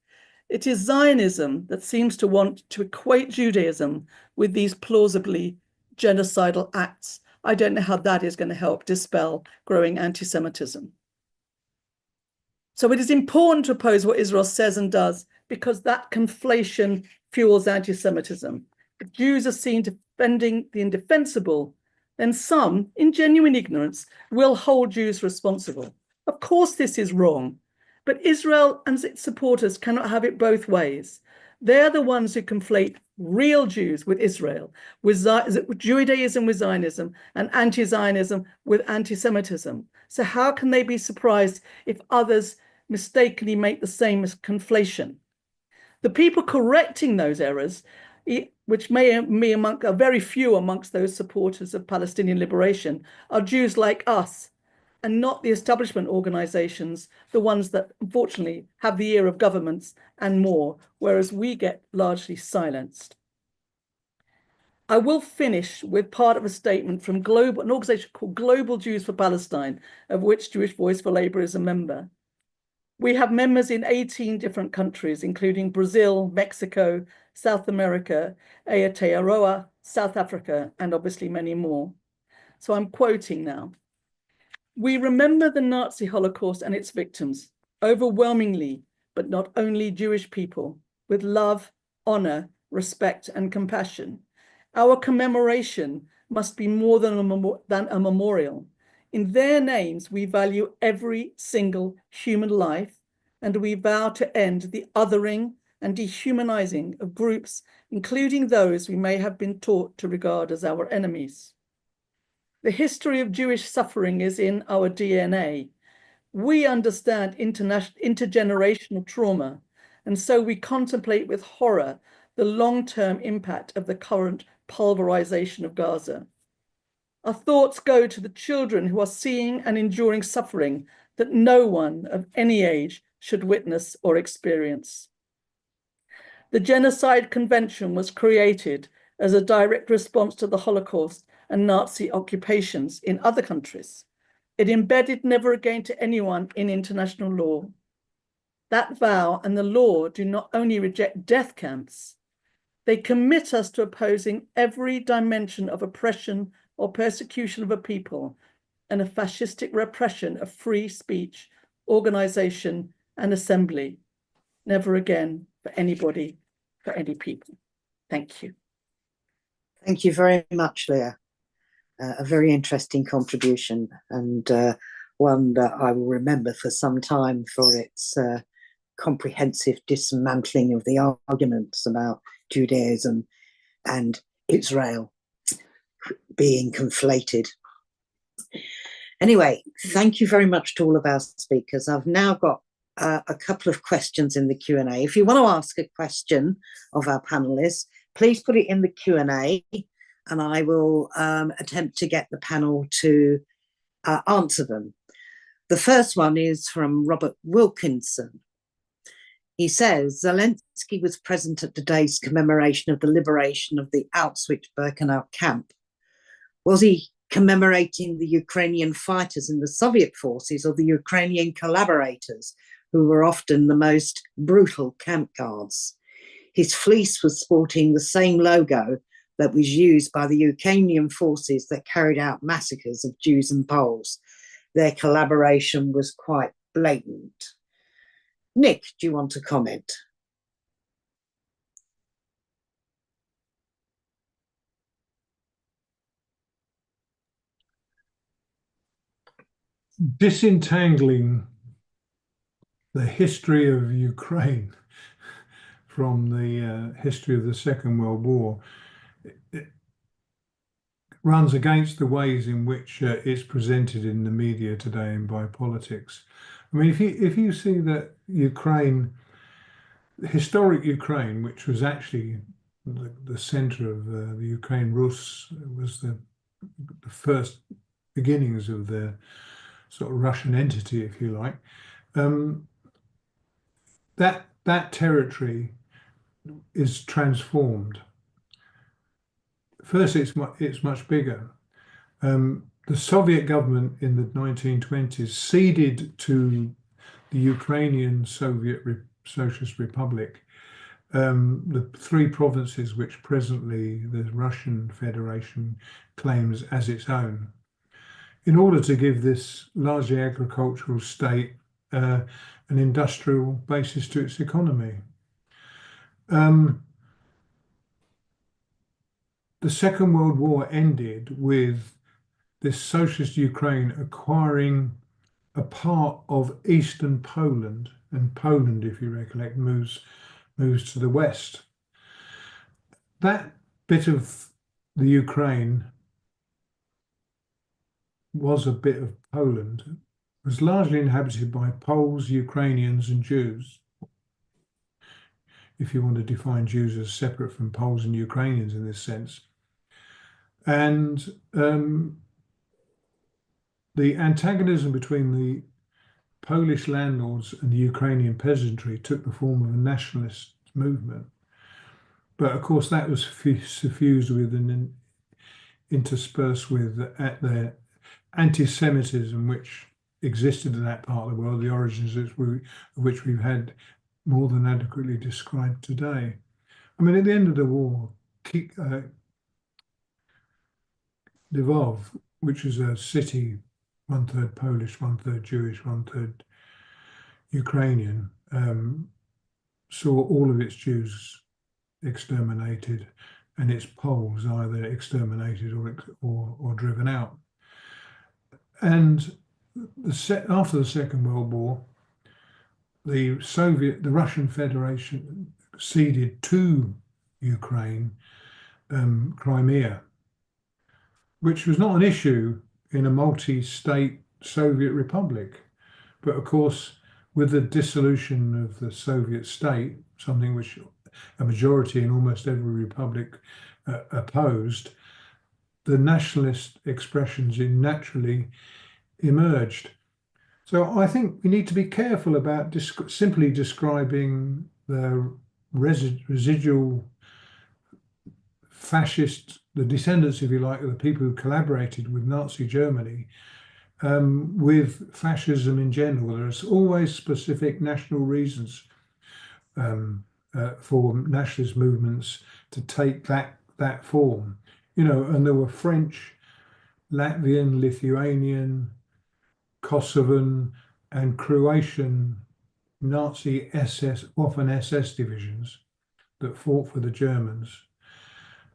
It is Zionism that seems to want to equate Judaism with these plausibly genocidal acts. I don't know how that is going to help dispel growing anti-Semitism. So it is important to oppose what Israel says and does, because that conflation fuels anti-Semitism. if Jews are seen defending the indefensible, then some, in genuine ignorance, will hold Jews responsible. Of course, this is wrong, but Israel and its supporters cannot have it both ways. They're the ones who conflate real Jews with Israel, with Judaism with Zionism, and anti-Zionism with anti-Semitism. So how can they be surprised if others mistakenly make the same conflation? The people correcting those errors, which may be among very few amongst those supporters of Palestinian liberation, are Jews like us, and not the establishment organizations, the ones that unfortunately have the ear of governments and more, whereas we get largely silenced. I will finish with part of a statement from an organization called Global Jews for Palestine, of which Jewish Voice for Labour is a member. We have members in 18 different countries, including Brazil, Mexico, South America, Aotearoa, South Africa, and obviously many more. So I'm quoting now. We remember the Nazi Holocaust and its victims, overwhelmingly, but not only Jewish people, with love, honor, respect, and compassion. Our commemoration must be more than a memorial. In their names, we value every single human life, and we vow to end the othering and dehumanizing of groups, including those we may have been taught to regard as our enemies. The history of Jewish suffering is in our DNA. We understand intergenerational trauma, and so we contemplate with horror the long-term impact of the current pulverization of Gaza. Our thoughts go to the children who are seeing and enduring suffering that no one of any age should witness or experience. The Genocide Convention was created as a direct response to the Holocaust and Nazi occupations in other countries. It embedded never again to anyone in international law. That vow and the law do not only reject death camps, they commit us to opposing every dimension of oppression or persecution of a people and a fascistic repression of free speech, organization, and assembly. Never again for anybody, for any people. Thank you. Thank you very much, Leah. A very interesting contribution, and one that I will remember for some time for its comprehensive dismantling of the arguments about Judaism and Israel being conflated. Anyway, thank you very much to all of our speakers. I've now got a couple of questions in the Q&A. If you want to ask a question of our panelists, please put it in the Q&A, and I will attempt to get the panel to answer them. The first one is from Robert Wilkinson. He says, Zelensky was present at today's commemoration of the liberation of the Auschwitz-Birkenau camp. Was he commemorating the Ukrainian fighters in the Soviet forces or the Ukrainian collaborators, who were often the most brutal camp guards? His fleece was sporting the same logo that was used by the Ukrainian forces that carried out massacres of Jews and Poles. Their collaboration was quite blatant. Nick, do you want to comment? Disentangling the history of Ukraine from the history of the Second World War, it runs against the ways in which it's presented in the media today and by politics. I mean, if you see that Ukraine, historic Ukraine, which was actually the center of the Ukraine Rus, was the first beginnings of the sort of Russian entity, if you like, that territory is transformed. First, it's much bigger. The Soviet government in the 1920s ceded to the Ukrainian Socialist Republic the 3 provinces which presently the Russian Federation claims as its own, in order to give this largely agricultural state an industrial basis to its economy. the Second World War ended with this socialist Ukraine acquiring a part of eastern Poland, and Poland, if you recollect, moves to the west. That bit of the Ukraine was a bit of Poland, was largely inhabited by Poles, Ukrainians, and Jews. If you want to define Jews as separate from Poles and Ukrainians in this sense. And the antagonism between the Polish landlords and the Ukrainian peasantry took the form of a nationalist movement. But of course, that was suffused with and interspersed with the anti-Semitism, which existed in that part of the world, the origins of which we've had more than adequately described today. I mean, at the end of the war, Lvov, which is a city, 1/3 Polish, 1/3 Jewish, 1/3 Ukrainian, saw all of its Jews exterminated and its Poles either exterminated or driven out. And after the Second World War, the Russian Federation ceded to Ukraine Crimea, which was not an issue in a multi-state Soviet republic. But of course, with the dissolution of the Soviet state, something which a majority in almost every republic opposed, the nationalist expressions naturally emerged. So I think we need to be careful about simply describing the residual fascist, the descendants, if you like, of the people who collaborated with Nazi Germany, with fascism in general. There's always specific national reasons for nationalist movements to take that form, and there were French, Latvian, Lithuanian, Kosovan, and Croatian Nazi SS, often SS divisions that fought for the Germans.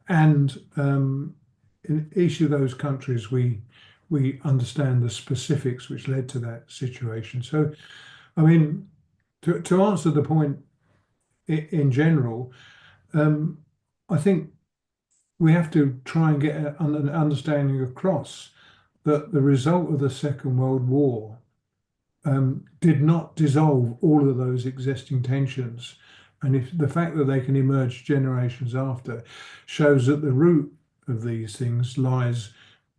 And in each of those countries, we understand the specifics which led to that situation. So, I mean, to answer the point in general, I think we have to try and get an understanding across that the result of the Second World War did not dissolve all of those existing tensions. And if the fact that they can emerge generations after shows that the root of these things lies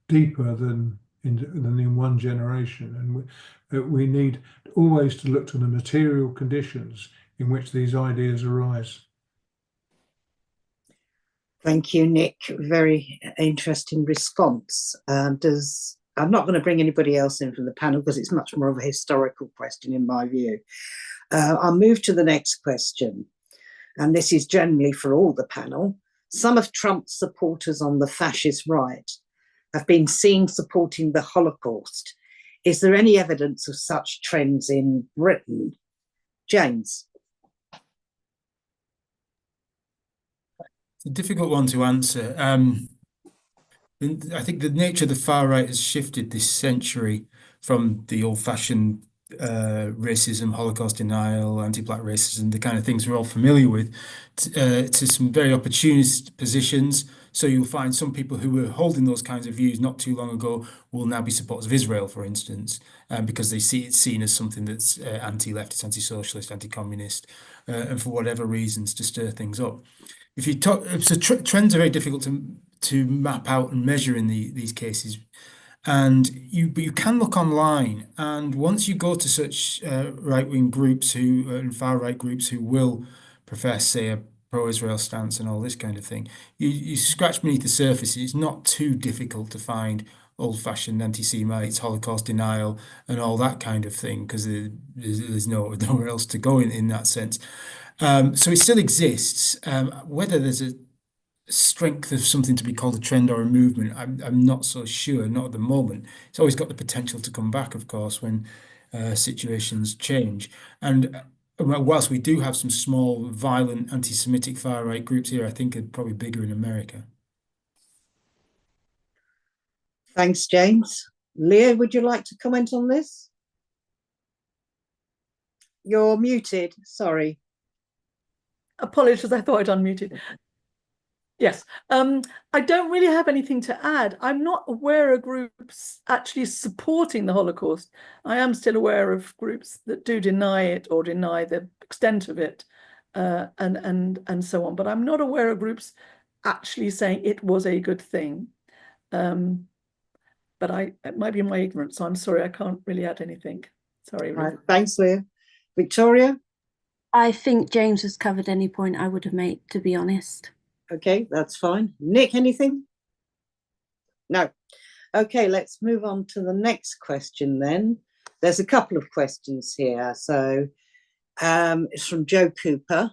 deeper than in one generation. And we need always to look to the material conditions in which these ideas arise. Thank you, Nick. Very interesting response. I'm not going to bring anybody else in from the panel because it's much more of a historical question in my view. I'll move to the next question. And this is generally for all the panel. Some of Trump's supporters on the fascist right have been seen supporting the Holocaust. Is there any evidence of such trends in Britain? James. It's a difficult one to answer. I think the nature of the far right has shifted this century from the old-fashioned racism, Holocaust denial, anti-black racism, the kind of things we're all familiar with, to some very opportunist positions. So you'll find some people who were holding those kinds of views not too long ago will now be supporters of Israel, for instance, because they see it seen as something that's anti-leftist, anti-socialist, anti-communist, and for whatever reasons to stir things up. If you talk, so trends are very difficult to map out and measure in these cases. But you can look online, and once you go to such right-wing groups and far-right groups who will profess, say, a pro-Israel stance and all this kind of thing, you scratch beneath the surface. It's not too difficult to find old-fashioned anti-Semites, Holocaust denial, and all that kind of thing, because there's nowhere else to go in that sense. So it still exists. Whether there's a strength of something to be called a trend or a movement, I'm not so sure, not at the moment. It's always got the potential to come back, of course, when situations change. And whilst we do have some small, violent, anti-Semitic far-right groups here, I think are probably bigger in America. Thanks, James. Leah, would you like to comment on this? You're muted, sorry. Apologies, I thought I'd unmuted. Yes, I don't really have anything to add. I'm not aware of groups actually supporting the Holocaust. I am still aware of groups that do deny it or deny the extent of it, and so on. But I'm not aware of groups actually saying it was a good thing. But it might be my ignorance, so I'm sorry, I can't really add anything. Sorry. Right, thanks, Leah. Victoria? I think James has covered any point I would have made, to be honest. Okay, that's fine. Nick, anything? No. Okay, let's move on to the next question then. There's a couple of questions here. So it's from Joe Cooper.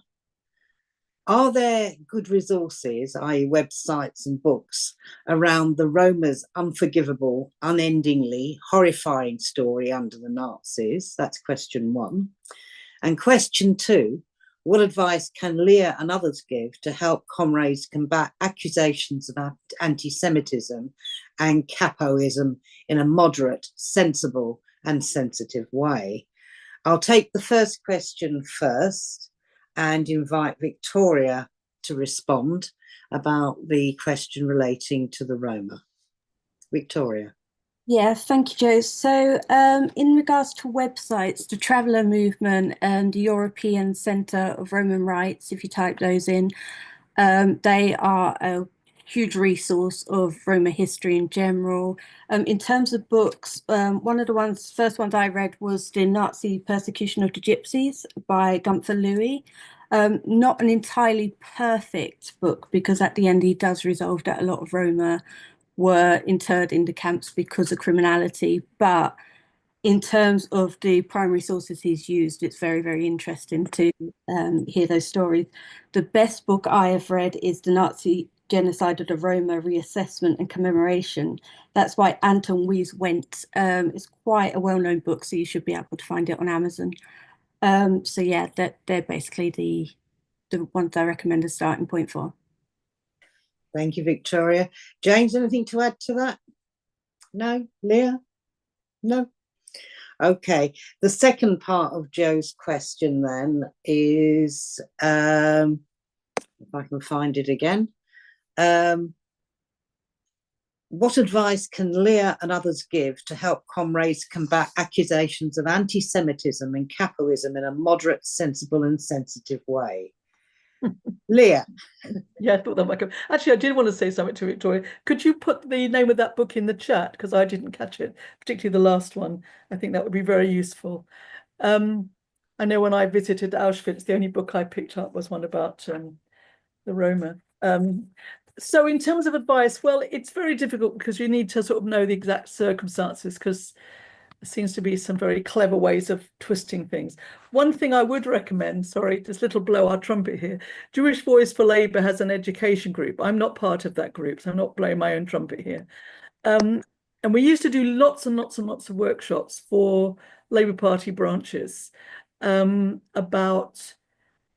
Are there good resources, i.e. websites and books, around the Roma's unforgivable, unendingly horrifying story under the Nazis? That's question one. And question two, what advice can Leah and others give to help comrades combat accusations of anti-Semitism and capoism in a moderate, sensible and sensitive way? I'll take the first question first and invite Victoria to respond about the question relating to the Roma. Victoria. Yeah, thank you, Joe. So in regards to websites, the Traveller Movement and the European Centre of Roman Rights, if you type those in, they are a huge resource of Roma history in general. In terms of books, one of the first ones I read was The Nazi Persecution of the Gypsies by Gunther Louis. Not an entirely perfect book, because at the end he does resolve that a lot of Roma were interred in the camps because of criminality. But in terms of the primary sources he's used, it's very, very interesting to hear those stories. The best book I have read is The Nazi Genocide of the Roma, Reassessment and Commemoration. That's by Anton Wies-Wendt. It's quite a well-known book, so you should be able to find it on Amazon. So yeah, they're basically the ones I recommend a starting point for. Thank you, Victoria. James, anything to add to that? No? Leah? No? Okay. The second part of Joe's question then is, if I can find it again, what advice can Leah and others give to help comrades combat accusations of anti-Semitism and capoism in a moderate, sensible and sensitive way? Leah. Yeah, I thought that might come. Actually, I did want to say something to Victoria. Could you put the name of that book in the chat? Because I didn't catch it, particularly the last one. I think that would be very useful. I know when I visited Auschwitz, the only book I picked up was one about the Roma. So in terms of advice, well, it's very difficult because you need to sort of know the exact circumstances, because there seems to be some very clever ways of twisting things. One thing I would recommend, sorry, just little blow our trumpet here, Jewish Voice for Labour has an education group. I'm not part of that group, so I'm not blowing my own trumpet here. And we used to do lots and lots and lots of workshops for Labour Party branches about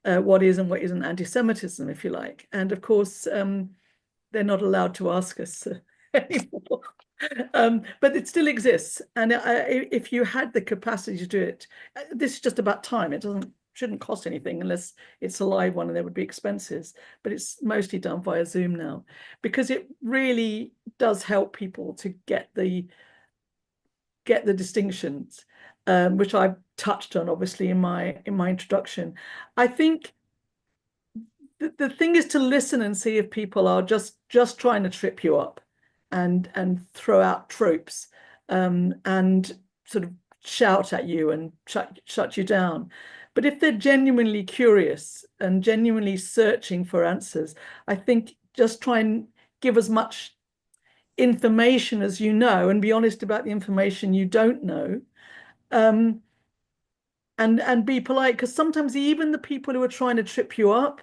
what is and what isn't anti-Semitism, if you like. And of course, they're not allowed to ask us anymore. But it still exists, and if you had the capacity to do it, this is just about time. It shouldn't cost anything unless it's a live one, and there would be expenses. But it's mostly done via Zoom now, because it really does help people to get the distinctions, which I touched on obviously in my introduction. I think the thing is to listen and see if people are just trying to trip you up and throw out tropes and sort of shout at you and shut you down. But if they're genuinely curious and genuinely searching for answers, I think just try and give as much information as you know and be honest about the information you don't know, and be polite, because sometimes even the people who are trying to trip you up,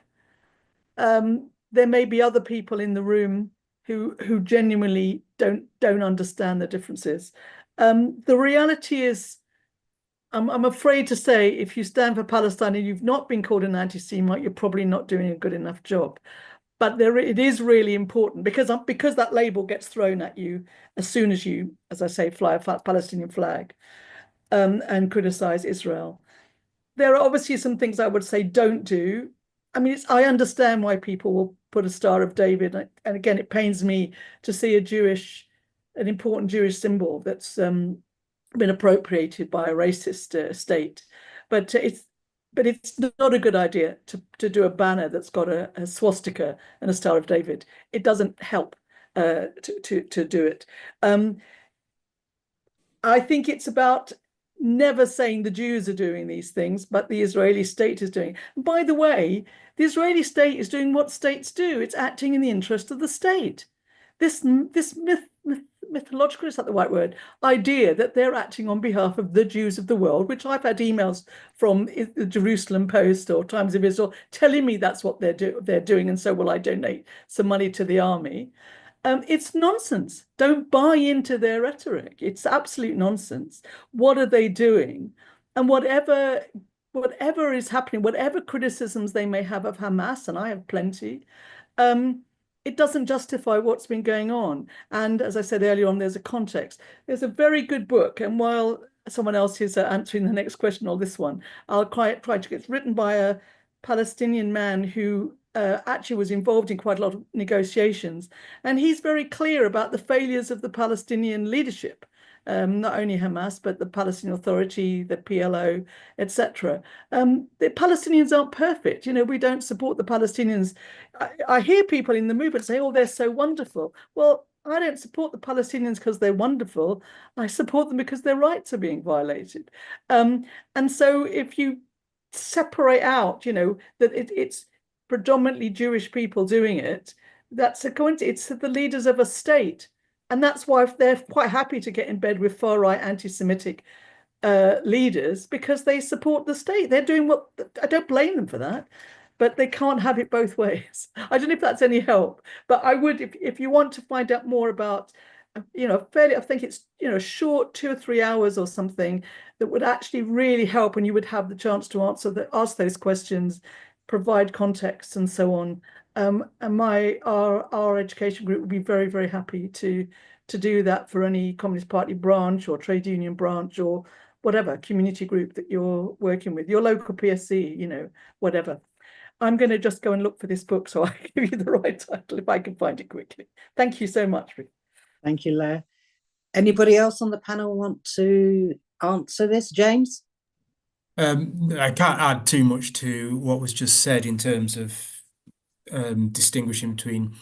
there may be other people in the room who genuinely don't understand the differences. The reality is, I'm afraid to say, if you stand for Palestine and you've not been called an anti-Semite, you're probably not doing a good enough job. but it is really important because that label gets thrown at you as soon as you, as I say, fly a Palestinian flag and criticize Israel. There are obviously some things I would say don't do. I mean, I understand why people will put a Star of David, and again, it pains me to see an important Jewish symbol that's been appropriated by a racist state, but it's not a good idea to do a banner that's got a swastika and a Star of David. It doesn't help to do it. I think it's about never saying the Jews are doing these things, but the Israeli state is doing. And by the way, the Israeli state is doing what states do. It's acting in the interest of the state. This mythological, is that the right word, idea that they're acting on behalf of the Jews of the world, which I've had emails from the Jerusalem Post or Times of Israel telling me that's what they're doing, and so will I donate some money to the army. It's nonsense. Don't buy into their rhetoric. It's absolute nonsense. What are they doing? And whatever is happening, whatever criticisms they may have of Hamas, and I have plenty, it doesn't justify what's been going on. And as I said earlier on, there's a context. There's a very good book, and while someone else is answering the next question or this one, I'll try to get written by a Palestinian man who actually was involved in quite a lot of negotiations. And he's very clear about the failures of the Palestinian leadership, not only Hamas, but the Palestinian Authority, the PLO, etc. The Palestinians aren't perfect. You know, we don't support the Palestinians. I hear people in the movement say, oh, they're so wonderful. Well, I don't support the Palestinians because they're wonderful. I support them because their rights are being violated. And so if you separate out, you know, that it's predominantly Jewish people doing it, that's a coincidence. It's the leaders of a state. And that's why they're quite happy to get in bed with far-right anti-Semitic leaders, because they support the state. They're doing what, I don't blame them for that, but they can't have it both ways. I don't know if that's any help, but I would, if you want to find out more about, you know, I think it's, you know, short 2 or 3 hours or something that would actually really help, and you would have the chance to ask those questions, provide context and so on. And our education group would be very, very happy to do that for any Communist Party branch or trade union branch or whatever community group that you're working with, your local PSC, you know, whatever. I'm going to just go and look for this book so I can give you the right title if I can find it quickly. Thank you so much, Ruth. Thank you, Leah. Anybody else on the panel want to answer this? James? I can't add too much to what was just said in terms of distinguishing between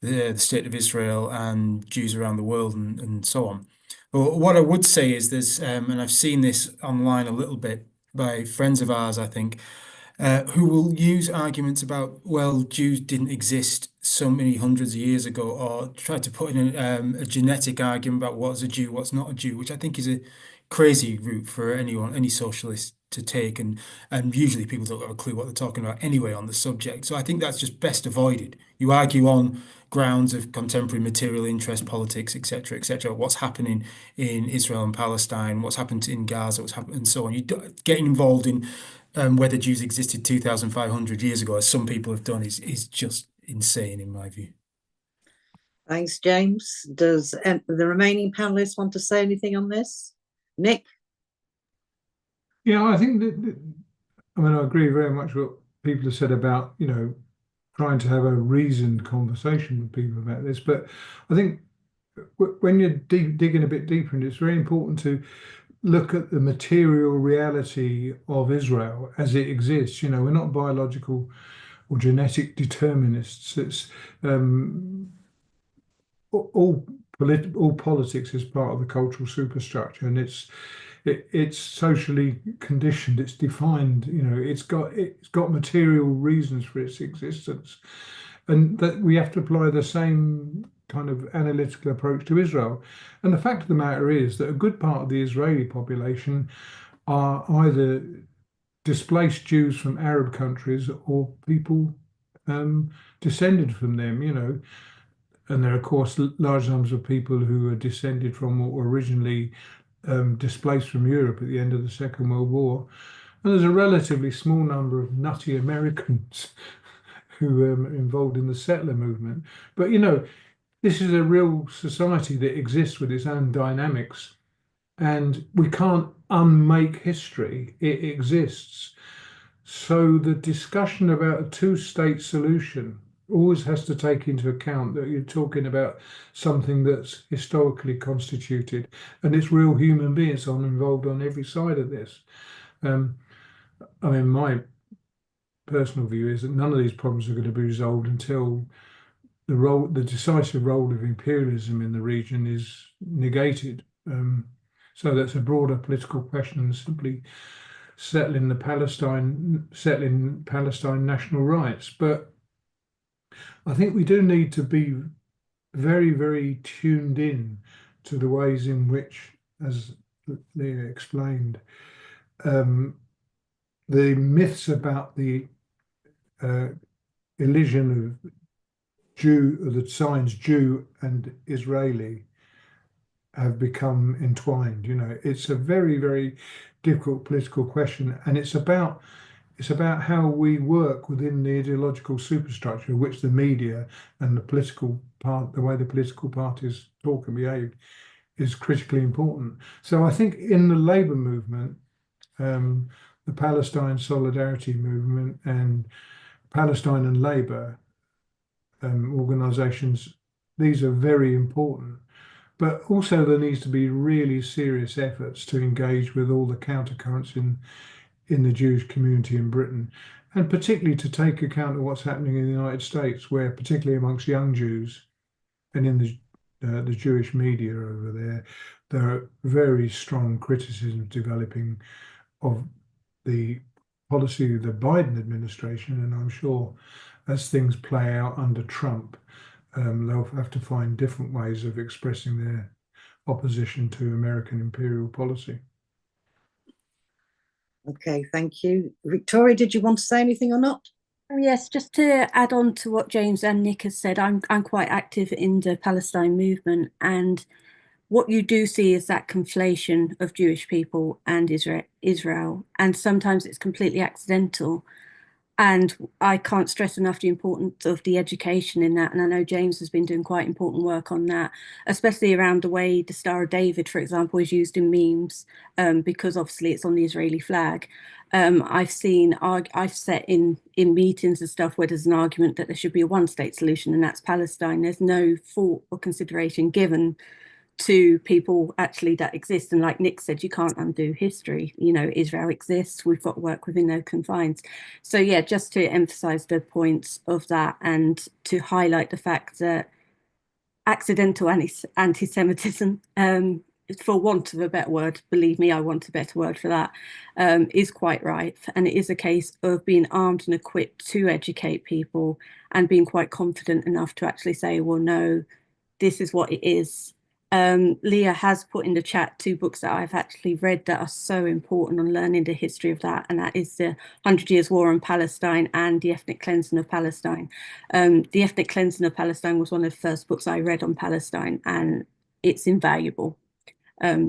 the state of Israel and Jews around the world and so on. But what I would say is there's, and I've seen this online a little bit by friends of ours, I think, who will use arguments about, well, Jews didn't exist so many hundreds of years ago, or try to put in a genetic argument about what's a Jew, what's not a Jew, which I think is a crazy route for any socialist to take, and usually people don't have a clue what they're talking about anyway on the subject. So I think that's just best avoided. You argue on grounds of contemporary material interest, politics, etc., what's happening in Israel and Palestine, what's happened in Gaza, what's happened, and so on. You getting involved in whether Jews existed 2,500 years ago, as some people have done, is just insane in my view. Thanks, James. Does the remaining panelists want to say anything on this? Nick? Yeah, I think I mean, I agree very much with what people have said about, you know, trying to have a reasoned conversation with people about this. But I think when you're digging a bit deeper into it, it's very important to look at the material reality of Israel as it exists. You know, we're not biological or genetic determinists. It's all politics is part of the cultural superstructure, and it's socially conditioned. It's defined. You know, it's got material reasons for its existence, and that we have to apply the same kind of analytical approach to Israel. And the fact of the matter is that a good part of the Israeli population are either displaced Jews from Arab countries or people descended from them, you know. And there are, of course, large numbers of people who are descended from what were originally displaced from Europe at the end of the Second World War. And there's a relatively small number of nutty Americans who are involved in the settler movement. But, you know, this is a real society that exists with its own dynamics, and we can't unmake history. It exists. So the discussion about a two-state solution always has to take into account that you're talking about something that's historically constituted, and it's real human beings involved on every side of this. I mean, my personal view is that none of these problems are going to be resolved until the decisive role of imperialism in the region is negated. So that's a broader political question than simply settling Palestine national rights. But I think we do need to be very, very tuned in to the ways in which, as Leah explained, the myths about the elision of the signs Jew and Israeli have become entwined. You know, it's a very, very difficult political question, and it's about how we work within the ideological superstructure, which the media and the way the political parties talk and behave, is critically important. So I think in the labour movement, the Palestine Solidarity Movement and Palestine and Labour organisations, these are very important. But also there needs to be really serious efforts to engage with all the countercurrents in the Jewish community in Britain, and particularly to take account of what's happening in the United States, where particularly amongst young Jews and in the Jewish media over there are very strong criticisms developing of the policy of the Biden administration, and I'm sure as things play out under Trump, they'll have to find different ways of expressing their opposition to American imperial policy. Okay, thank you. Victoria, did you want to say anything or not? Yes, just to add on to what James and Nick has said, I'm quite active in the Palestine movement, and what you do see is that conflation of Jewish people and Israel, and sometimes it's completely accidental. And I can't stress enough the importance of the education in that. And I know James has been doing quite important work on that, especially around the way the Star of David, for example, is used in memes, because obviously it's on the Israeli flag. I've sat in meetings and stuff where there's an argument that there should be a one-state solution, and that's Palestine. There's no thought or consideration given to people actually that exist. And like Nick said, you can't undo history. You know, Israel exists. We've got to work within those confines. So yeah, just to emphasize the points of that and to highlight the fact that accidental anti-Semitism, for want of a better word, believe me, I want a better word for that, is quite rife. And it is a case of being armed and equipped to educate people and being quite confident enough to actually say, well, no, this is what it is. Leah has put in the chat 2 books that I've actually read that are so important on learning the history of that, and that is the 100 Years War on Palestine and The Ethnic Cleansing of Palestine. The Ethnic Cleansing of Palestine was one of the first books I read on Palestine, and it's invaluable.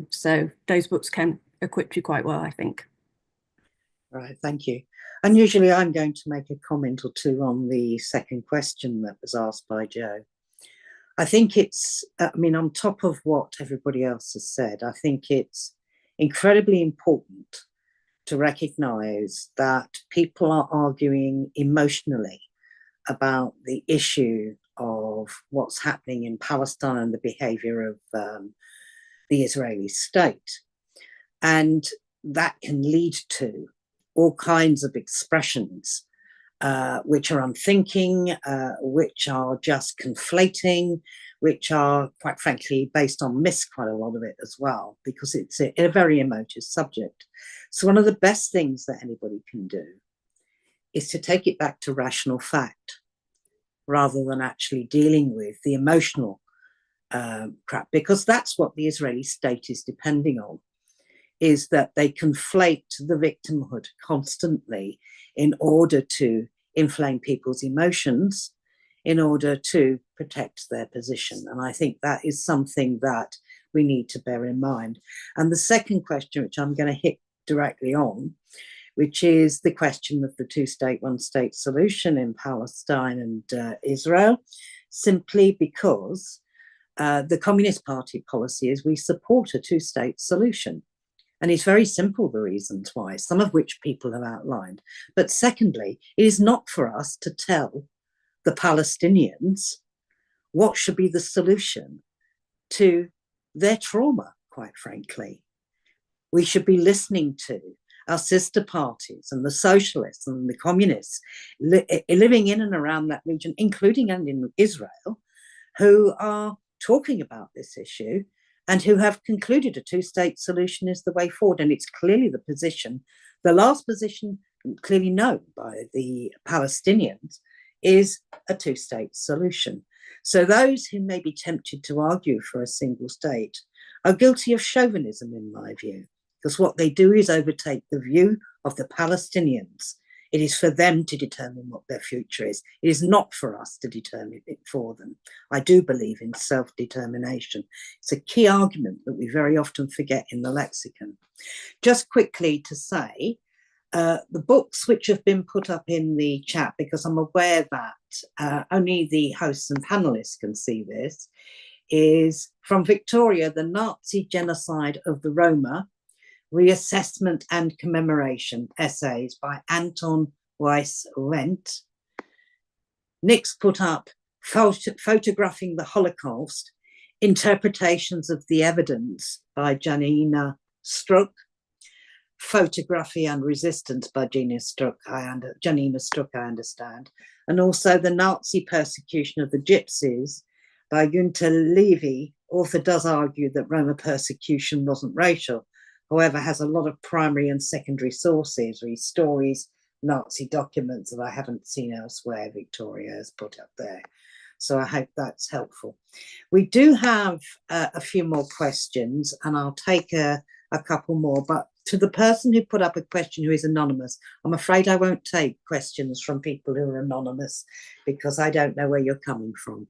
So those books can equip you quite well, I think. Right, thank you. And usually I'm going to make a comment or two on the second question that was asked by Joe. I think it's, I mean, on top of what everybody else has said, I think it's incredibly important to recognise that people are arguing emotionally about the issue of what's happening in Palestine and the behaviour of the Israeli state. And that can lead to all kinds of expressions which are unthinking, which are just conflating, which are, quite frankly, based on myths, quite a lot of it as well, because it's a very emotive subject. So one of the best things that anybody can do is to take it back to rational fact, rather than actually dealing with the emotional crap, because that's what the Israeli state is depending on, is that they conflate the victimhood constantly in order to inflame people's emotions, in order to protect their position. And I think that is something that we need to bear in mind. And the second question, which I'm going to hit directly on, which is the question of the two-state, one-state solution in Palestine and Israel, simply because the Communist Party policy is we support a two-state solution. And it's very simple, the reasons why, some of which people have outlined. But secondly, it is not for us to tell the Palestinians what should be the solution to their trauma, quite frankly. We should be listening to our sister parties and the socialists and the communists living in and around that region, including and in Israel, who are talking about this issue and who have concluded a two-state solution is the way forward. And it's clearly the position, the last position clearly known by the Palestinians is a two-state solution. So those who may be tempted to argue for a single state are guilty of chauvinism, in my view, because what they do is overtake the view of the Palestinians. It is for them to determine what their future is. It is not for us to determine it for them. I do believe in self-determination. It's a key argument that we very often forget in the lexicon. Just quickly to say, the books which have been put up in the chat, because I'm aware that only the hosts and panelists can see this, is from Victoria, The Nazi Genocide of the Roma, Reassessment and Commemoration, essays by Anton Weiss Wendt. Nick's put up Photographing the Holocaust, Interpretations of the Evidence by Janina Struck, Photography and Resistance by Janina Struck, I understand, and also The Nazi Persecution of the Gypsies by Günter Levy. Author does argue that Roma persecution wasn't racial, however, has a lot of primary and secondary sources, stories, Nazi documents that I haven't seen elsewhere, Victoria has put up there. So I hope that's helpful. We do have a few more questions, and I'll take a couple more, but to the person who put up a question who is anonymous, I'm afraid I won't take questions from people who are anonymous because I don't know where you're coming from.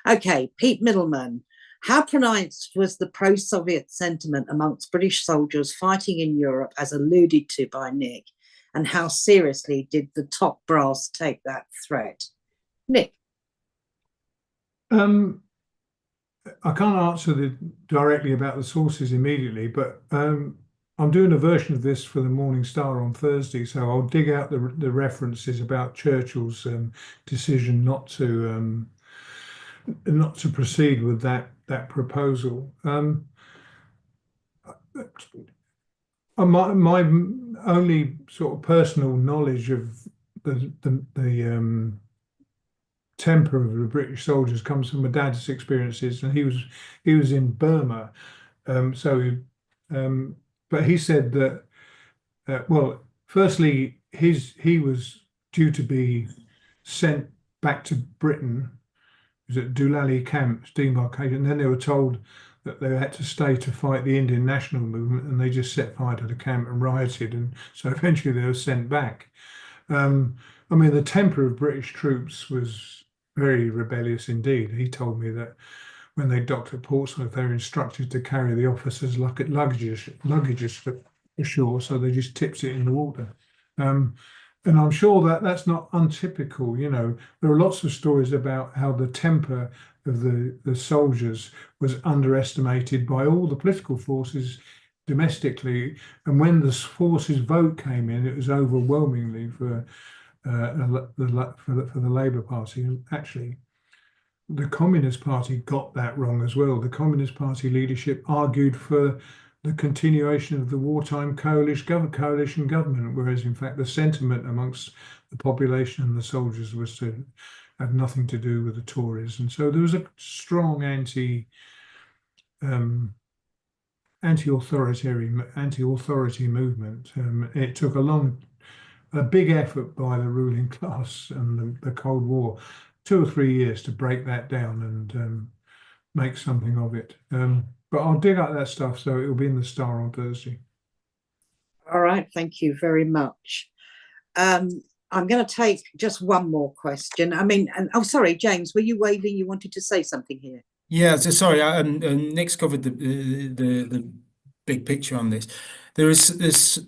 Okay, Pete Middleman. How pronounced was the pro-Soviet sentiment amongst British soldiers fighting in Europe, as alluded to by Nick, and how seriously did the top brass take that threat? Nick? I can't answer directly about the sources immediately, but I'm doing a version of this for the Morning Star on Thursday, so I'll dig out the references about Churchill's decision not to proceed with that proposal. My only sort of personal knowledge of the temper of the British soldiers comes from my dad's experiences, and he was in Burma, but he said that well, firstly, he was due to be sent back to Britain. Was at Dulali camps, demarcation. And then they were told that they had to stay to fight the Indian national movement, and they just set fire to the camp and rioted. And so eventually they were sent back. I mean, the temper of British troops was very rebellious indeed. He told me that when they docked at Portsmouth, they were instructed to carry the officers' luggage ashore, so they just tipped it in the water. And I'm sure that that's not untypical. You know, there are lots of stories about how the temper of the soldiers was underestimated by all the political forces domestically. And when the forces vote came in, it was overwhelmingly for the Labour Party. And actually, the Communist Party got that wrong as well. The Communist Party leadership argued for the continuation of the wartime coalition government, whereas in fact the sentiment amongst the population and the soldiers was to have nothing to do with the Tories. And so there was a strong anti-authority movement. It took a big effort by the ruling class and the Cold War, 2 or 3 years to break that down and make something of it. But I'll dig up that stuff, so it'll be in the Star on Thursday. All right, thank you very much. I'm going to take just one more question. I mean, oh, sorry, James, were you waving? You wanted to say something here? Yeah, so sorry. Nick's covered the big picture on this. There's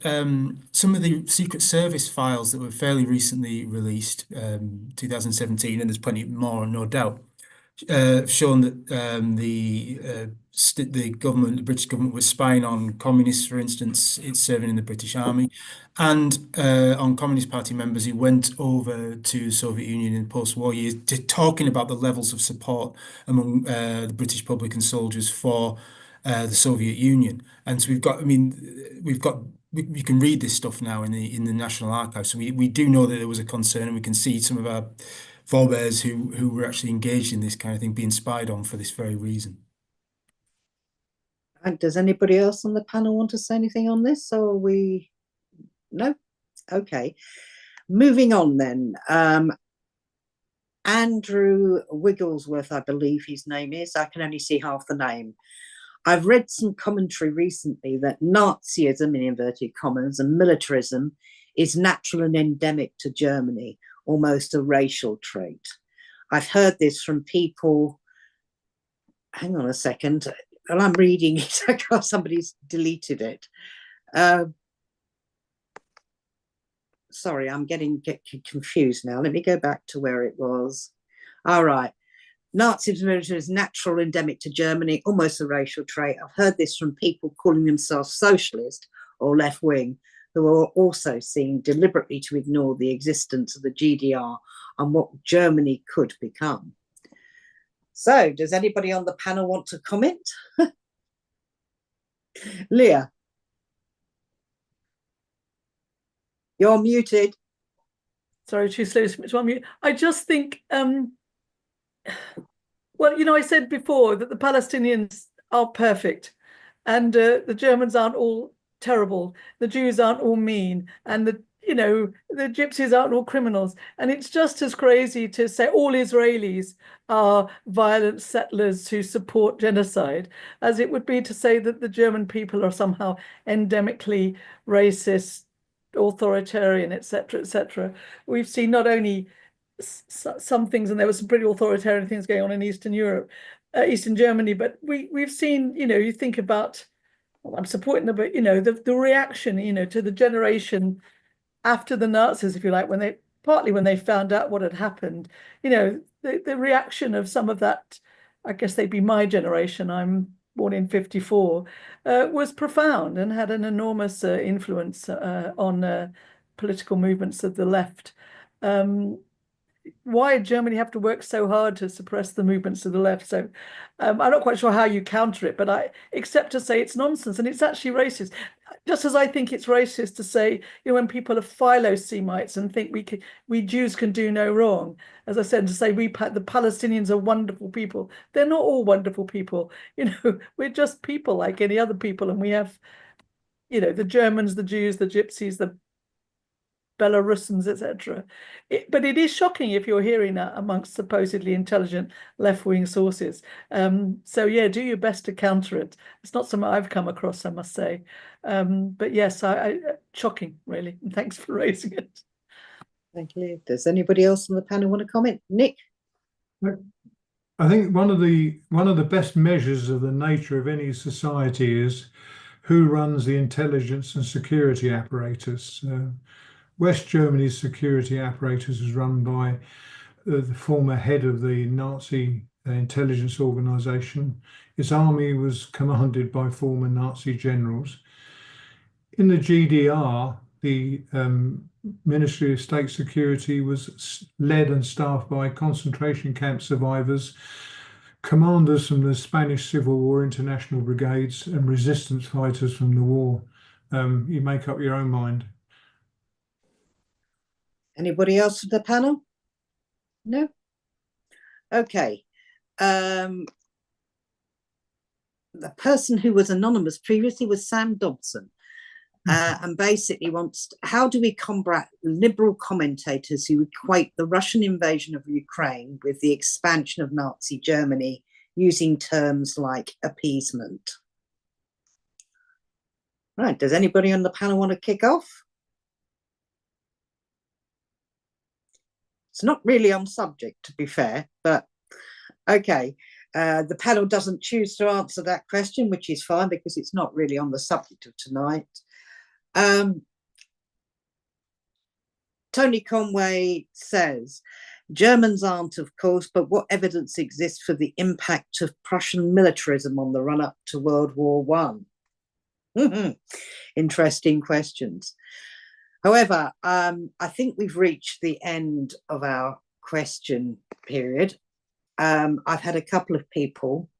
some of the Secret Service files that were fairly recently released, 2017, and there's plenty more, no doubt, shown that the government, the British government, was spying on communists, for instance, it's serving in the British Army, and on Communist Party members who went over to the Soviet Union in post-war years, talking about the levels of support among the British public and soldiers for the Soviet Union. And so we've got, I mean, you can read this stuff now in the National Archives. So we do know that there was a concern, and we can see some of our forebears who were actually engaged in this kind of thing being spied on for this very reason. And does anybody else on the panel want to say anything on this? Or no? Okay. Moving on then. Andrew Wigglesworth, I believe his name is. I can only see half the name. I've read some commentary recently that Nazism, in inverted commas, and militarism is natural and endemic to Germany, almost a racial trait. I've heard this from people. Hang on a second. Well, I'm reading it. Somebody's deleted it. Sorry, I'm getting confused now. Let me go back to where it was. All right. Nazism is natural, endemic to Germany, almost a racial trait. I've heard this from people calling themselves socialist or left-wing, who are also seen deliberately to ignore the existence of the GDR and what Germany could become. So, does anybody on the panel want to comment? Leah, you're muted. Sorry, too slow to unmute. I just think, well, you know, I said before that the Palestinians are perfect, and the Germans aren't all terrible. The Jews aren't all mean, and the Gypsies aren't all criminals. And it's just as crazy to say all Israelis are violent settlers who support genocide as it would be to say that the German people are somehow endemically racist, authoritarian, etc., etc. We've seen not only some things, and there were some pretty authoritarian things going on in Eastern Europe, Eastern Germany, but we've seen, you think about, well, I'm supporting them, but the reaction, to the generation after the Nazis, if you like, when they found out what had happened, the reaction of some of that, I guess they'd be my generation, I'm born in 1954, was profound and had an enormous influence on political movements of the left. Why did Germany have to work so hard to suppress the movements to the left? So I'm not quite sure how you counter it, but except to say it's nonsense and it's actually racist. Just as I think it's racist to say, when people are Philo-Semites and think we Jews can do no wrong, as I said, to say the Palestinians are wonderful people. They're not all wonderful people. We're just people like any other people, and we have, the Germans, the Jews, the Gypsies, the Belarusians, etc. But it is shocking if you're hearing that amongst supposedly intelligent left-wing sources. So yeah, do your best to counter it. It's not something I've come across, I must say. But yes, shocking, really. And thanks for raising it. Thank you. Does anybody else on the panel want to comment? Nick? I think one of the best measures of the nature of any society is who runs the intelligence and security apparatus. West Germany's security apparatus was run by the former head of the Nazi intelligence organization. Its army was commanded by former Nazi generals. In the GDR, the Ministry of State Security was led and staffed by concentration camp survivors, commanders from the Spanish Civil War international brigades, and resistance fighters from the war. You make up your own mind. Anybody else for the panel? No? Okay. The person who was anonymous previously was Sam Dobson, and basically wants, how do we combat liberal commentators who equate the Russian invasion of Ukraine with the expansion of Nazi Germany using terms like appeasement? Right, does anybody on the panel want to kick off? It's not really on subject, to be fair, but okay. The panel doesn't choose to answer that question, which is fine because it's not really on the subject of tonight. Tony Conway says, Germans aren't, of course, but what evidence exists for the impact of Prussian militarism on the run-up to World War I? Interesting questions. However, I think we've reached the end of our question period. I've had a couple of people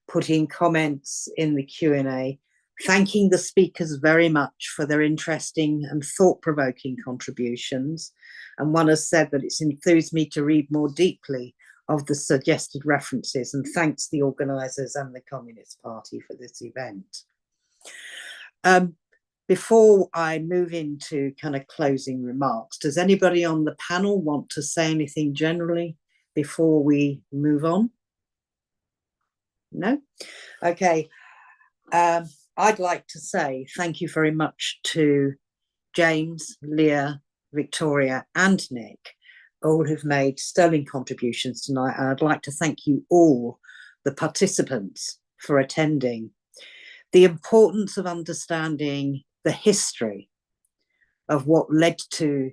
put in comments in the Q&A thanking the speakers very much for their interesting and thought-provoking contributions. And one has said that it's enthused me to read more deeply of the suggested references, and thanks the organisers and the Communist Party for this event. Before I move into kind of closing remarks, does anybody on the panel want to say anything generally before we move on? No? Okay. I'd like to say thank you very much to James, Leah, Victoria and Nick, all who've made sterling contributions tonight. And I'd like to thank you all, the participants, for attending. The importance of understanding the history of what led to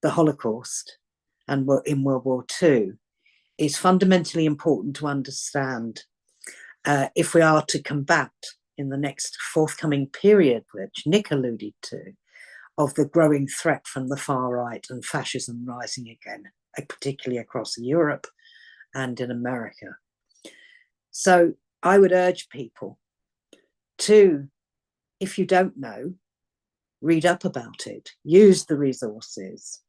the Holocaust and in World War II is fundamentally important to understand if we are to combat in the next forthcoming period, which Nick alluded to, of the growing threat from the far right and fascism rising again, particularly across Europe and in America. So I would urge people to, if you don't know, read up about it, use the resources,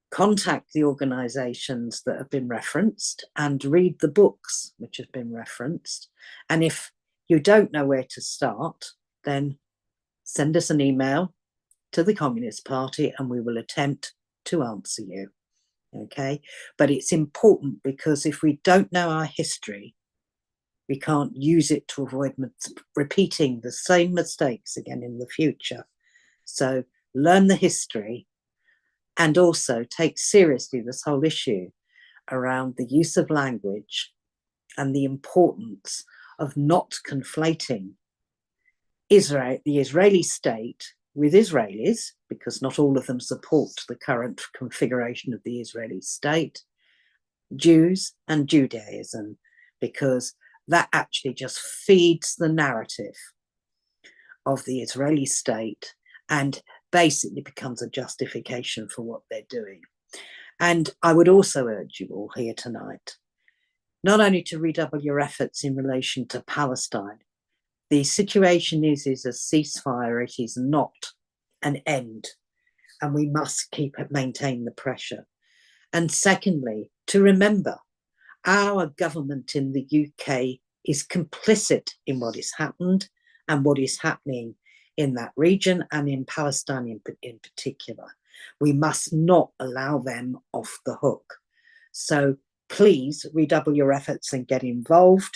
contact the organisations that have been referenced and read the books which have been referenced. And if you don't know where to start, then send us an email to the Communist Party and we will attempt to answer you. Okay, but it's important because if we don't know our history, we can't use it to avoid repeating the same mistakes again in the future. So learn the history and also take seriously this whole issue around the use of language and the importance of not conflating Israel, the Israeli state, with Israelis, because not all of them support the current configuration of the Israeli state, Jews and Judaism, because that actually just feeds the narrative of the Israeli state and basically becomes a justification for what they're doing. And I would also urge you all here tonight, not only to redouble your efforts in relation to Palestine. The situation is a ceasefire, it is not an end, and we must maintain the pressure. And secondly, to remember, our government in the UK is complicit in what has happened and what is happening in that region and in Palestine in particular. We must not allow them off the hook. So please redouble your efforts and get involved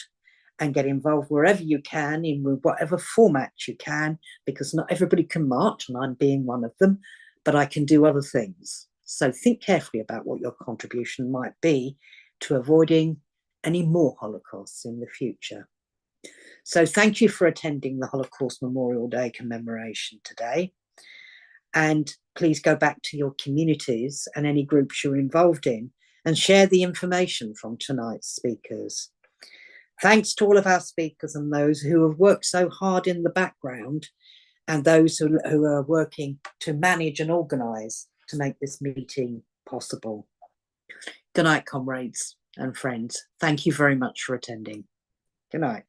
wherever you can, in whatever format you can, because not everybody can march, and I'm being one of them, but I can do other things. So think carefully about what your contribution might be to avoiding any more Holocausts in the future. So thank you for attending the Holocaust Memorial Day commemoration today. And please go back to your communities and any groups you're involved in and share the information from tonight's speakers. Thanks to all of our speakers and those who have worked so hard in the background and those who are working to manage and organise to make this meeting possible. Good night, comrades and friends. Thank you very much for attending. Good night.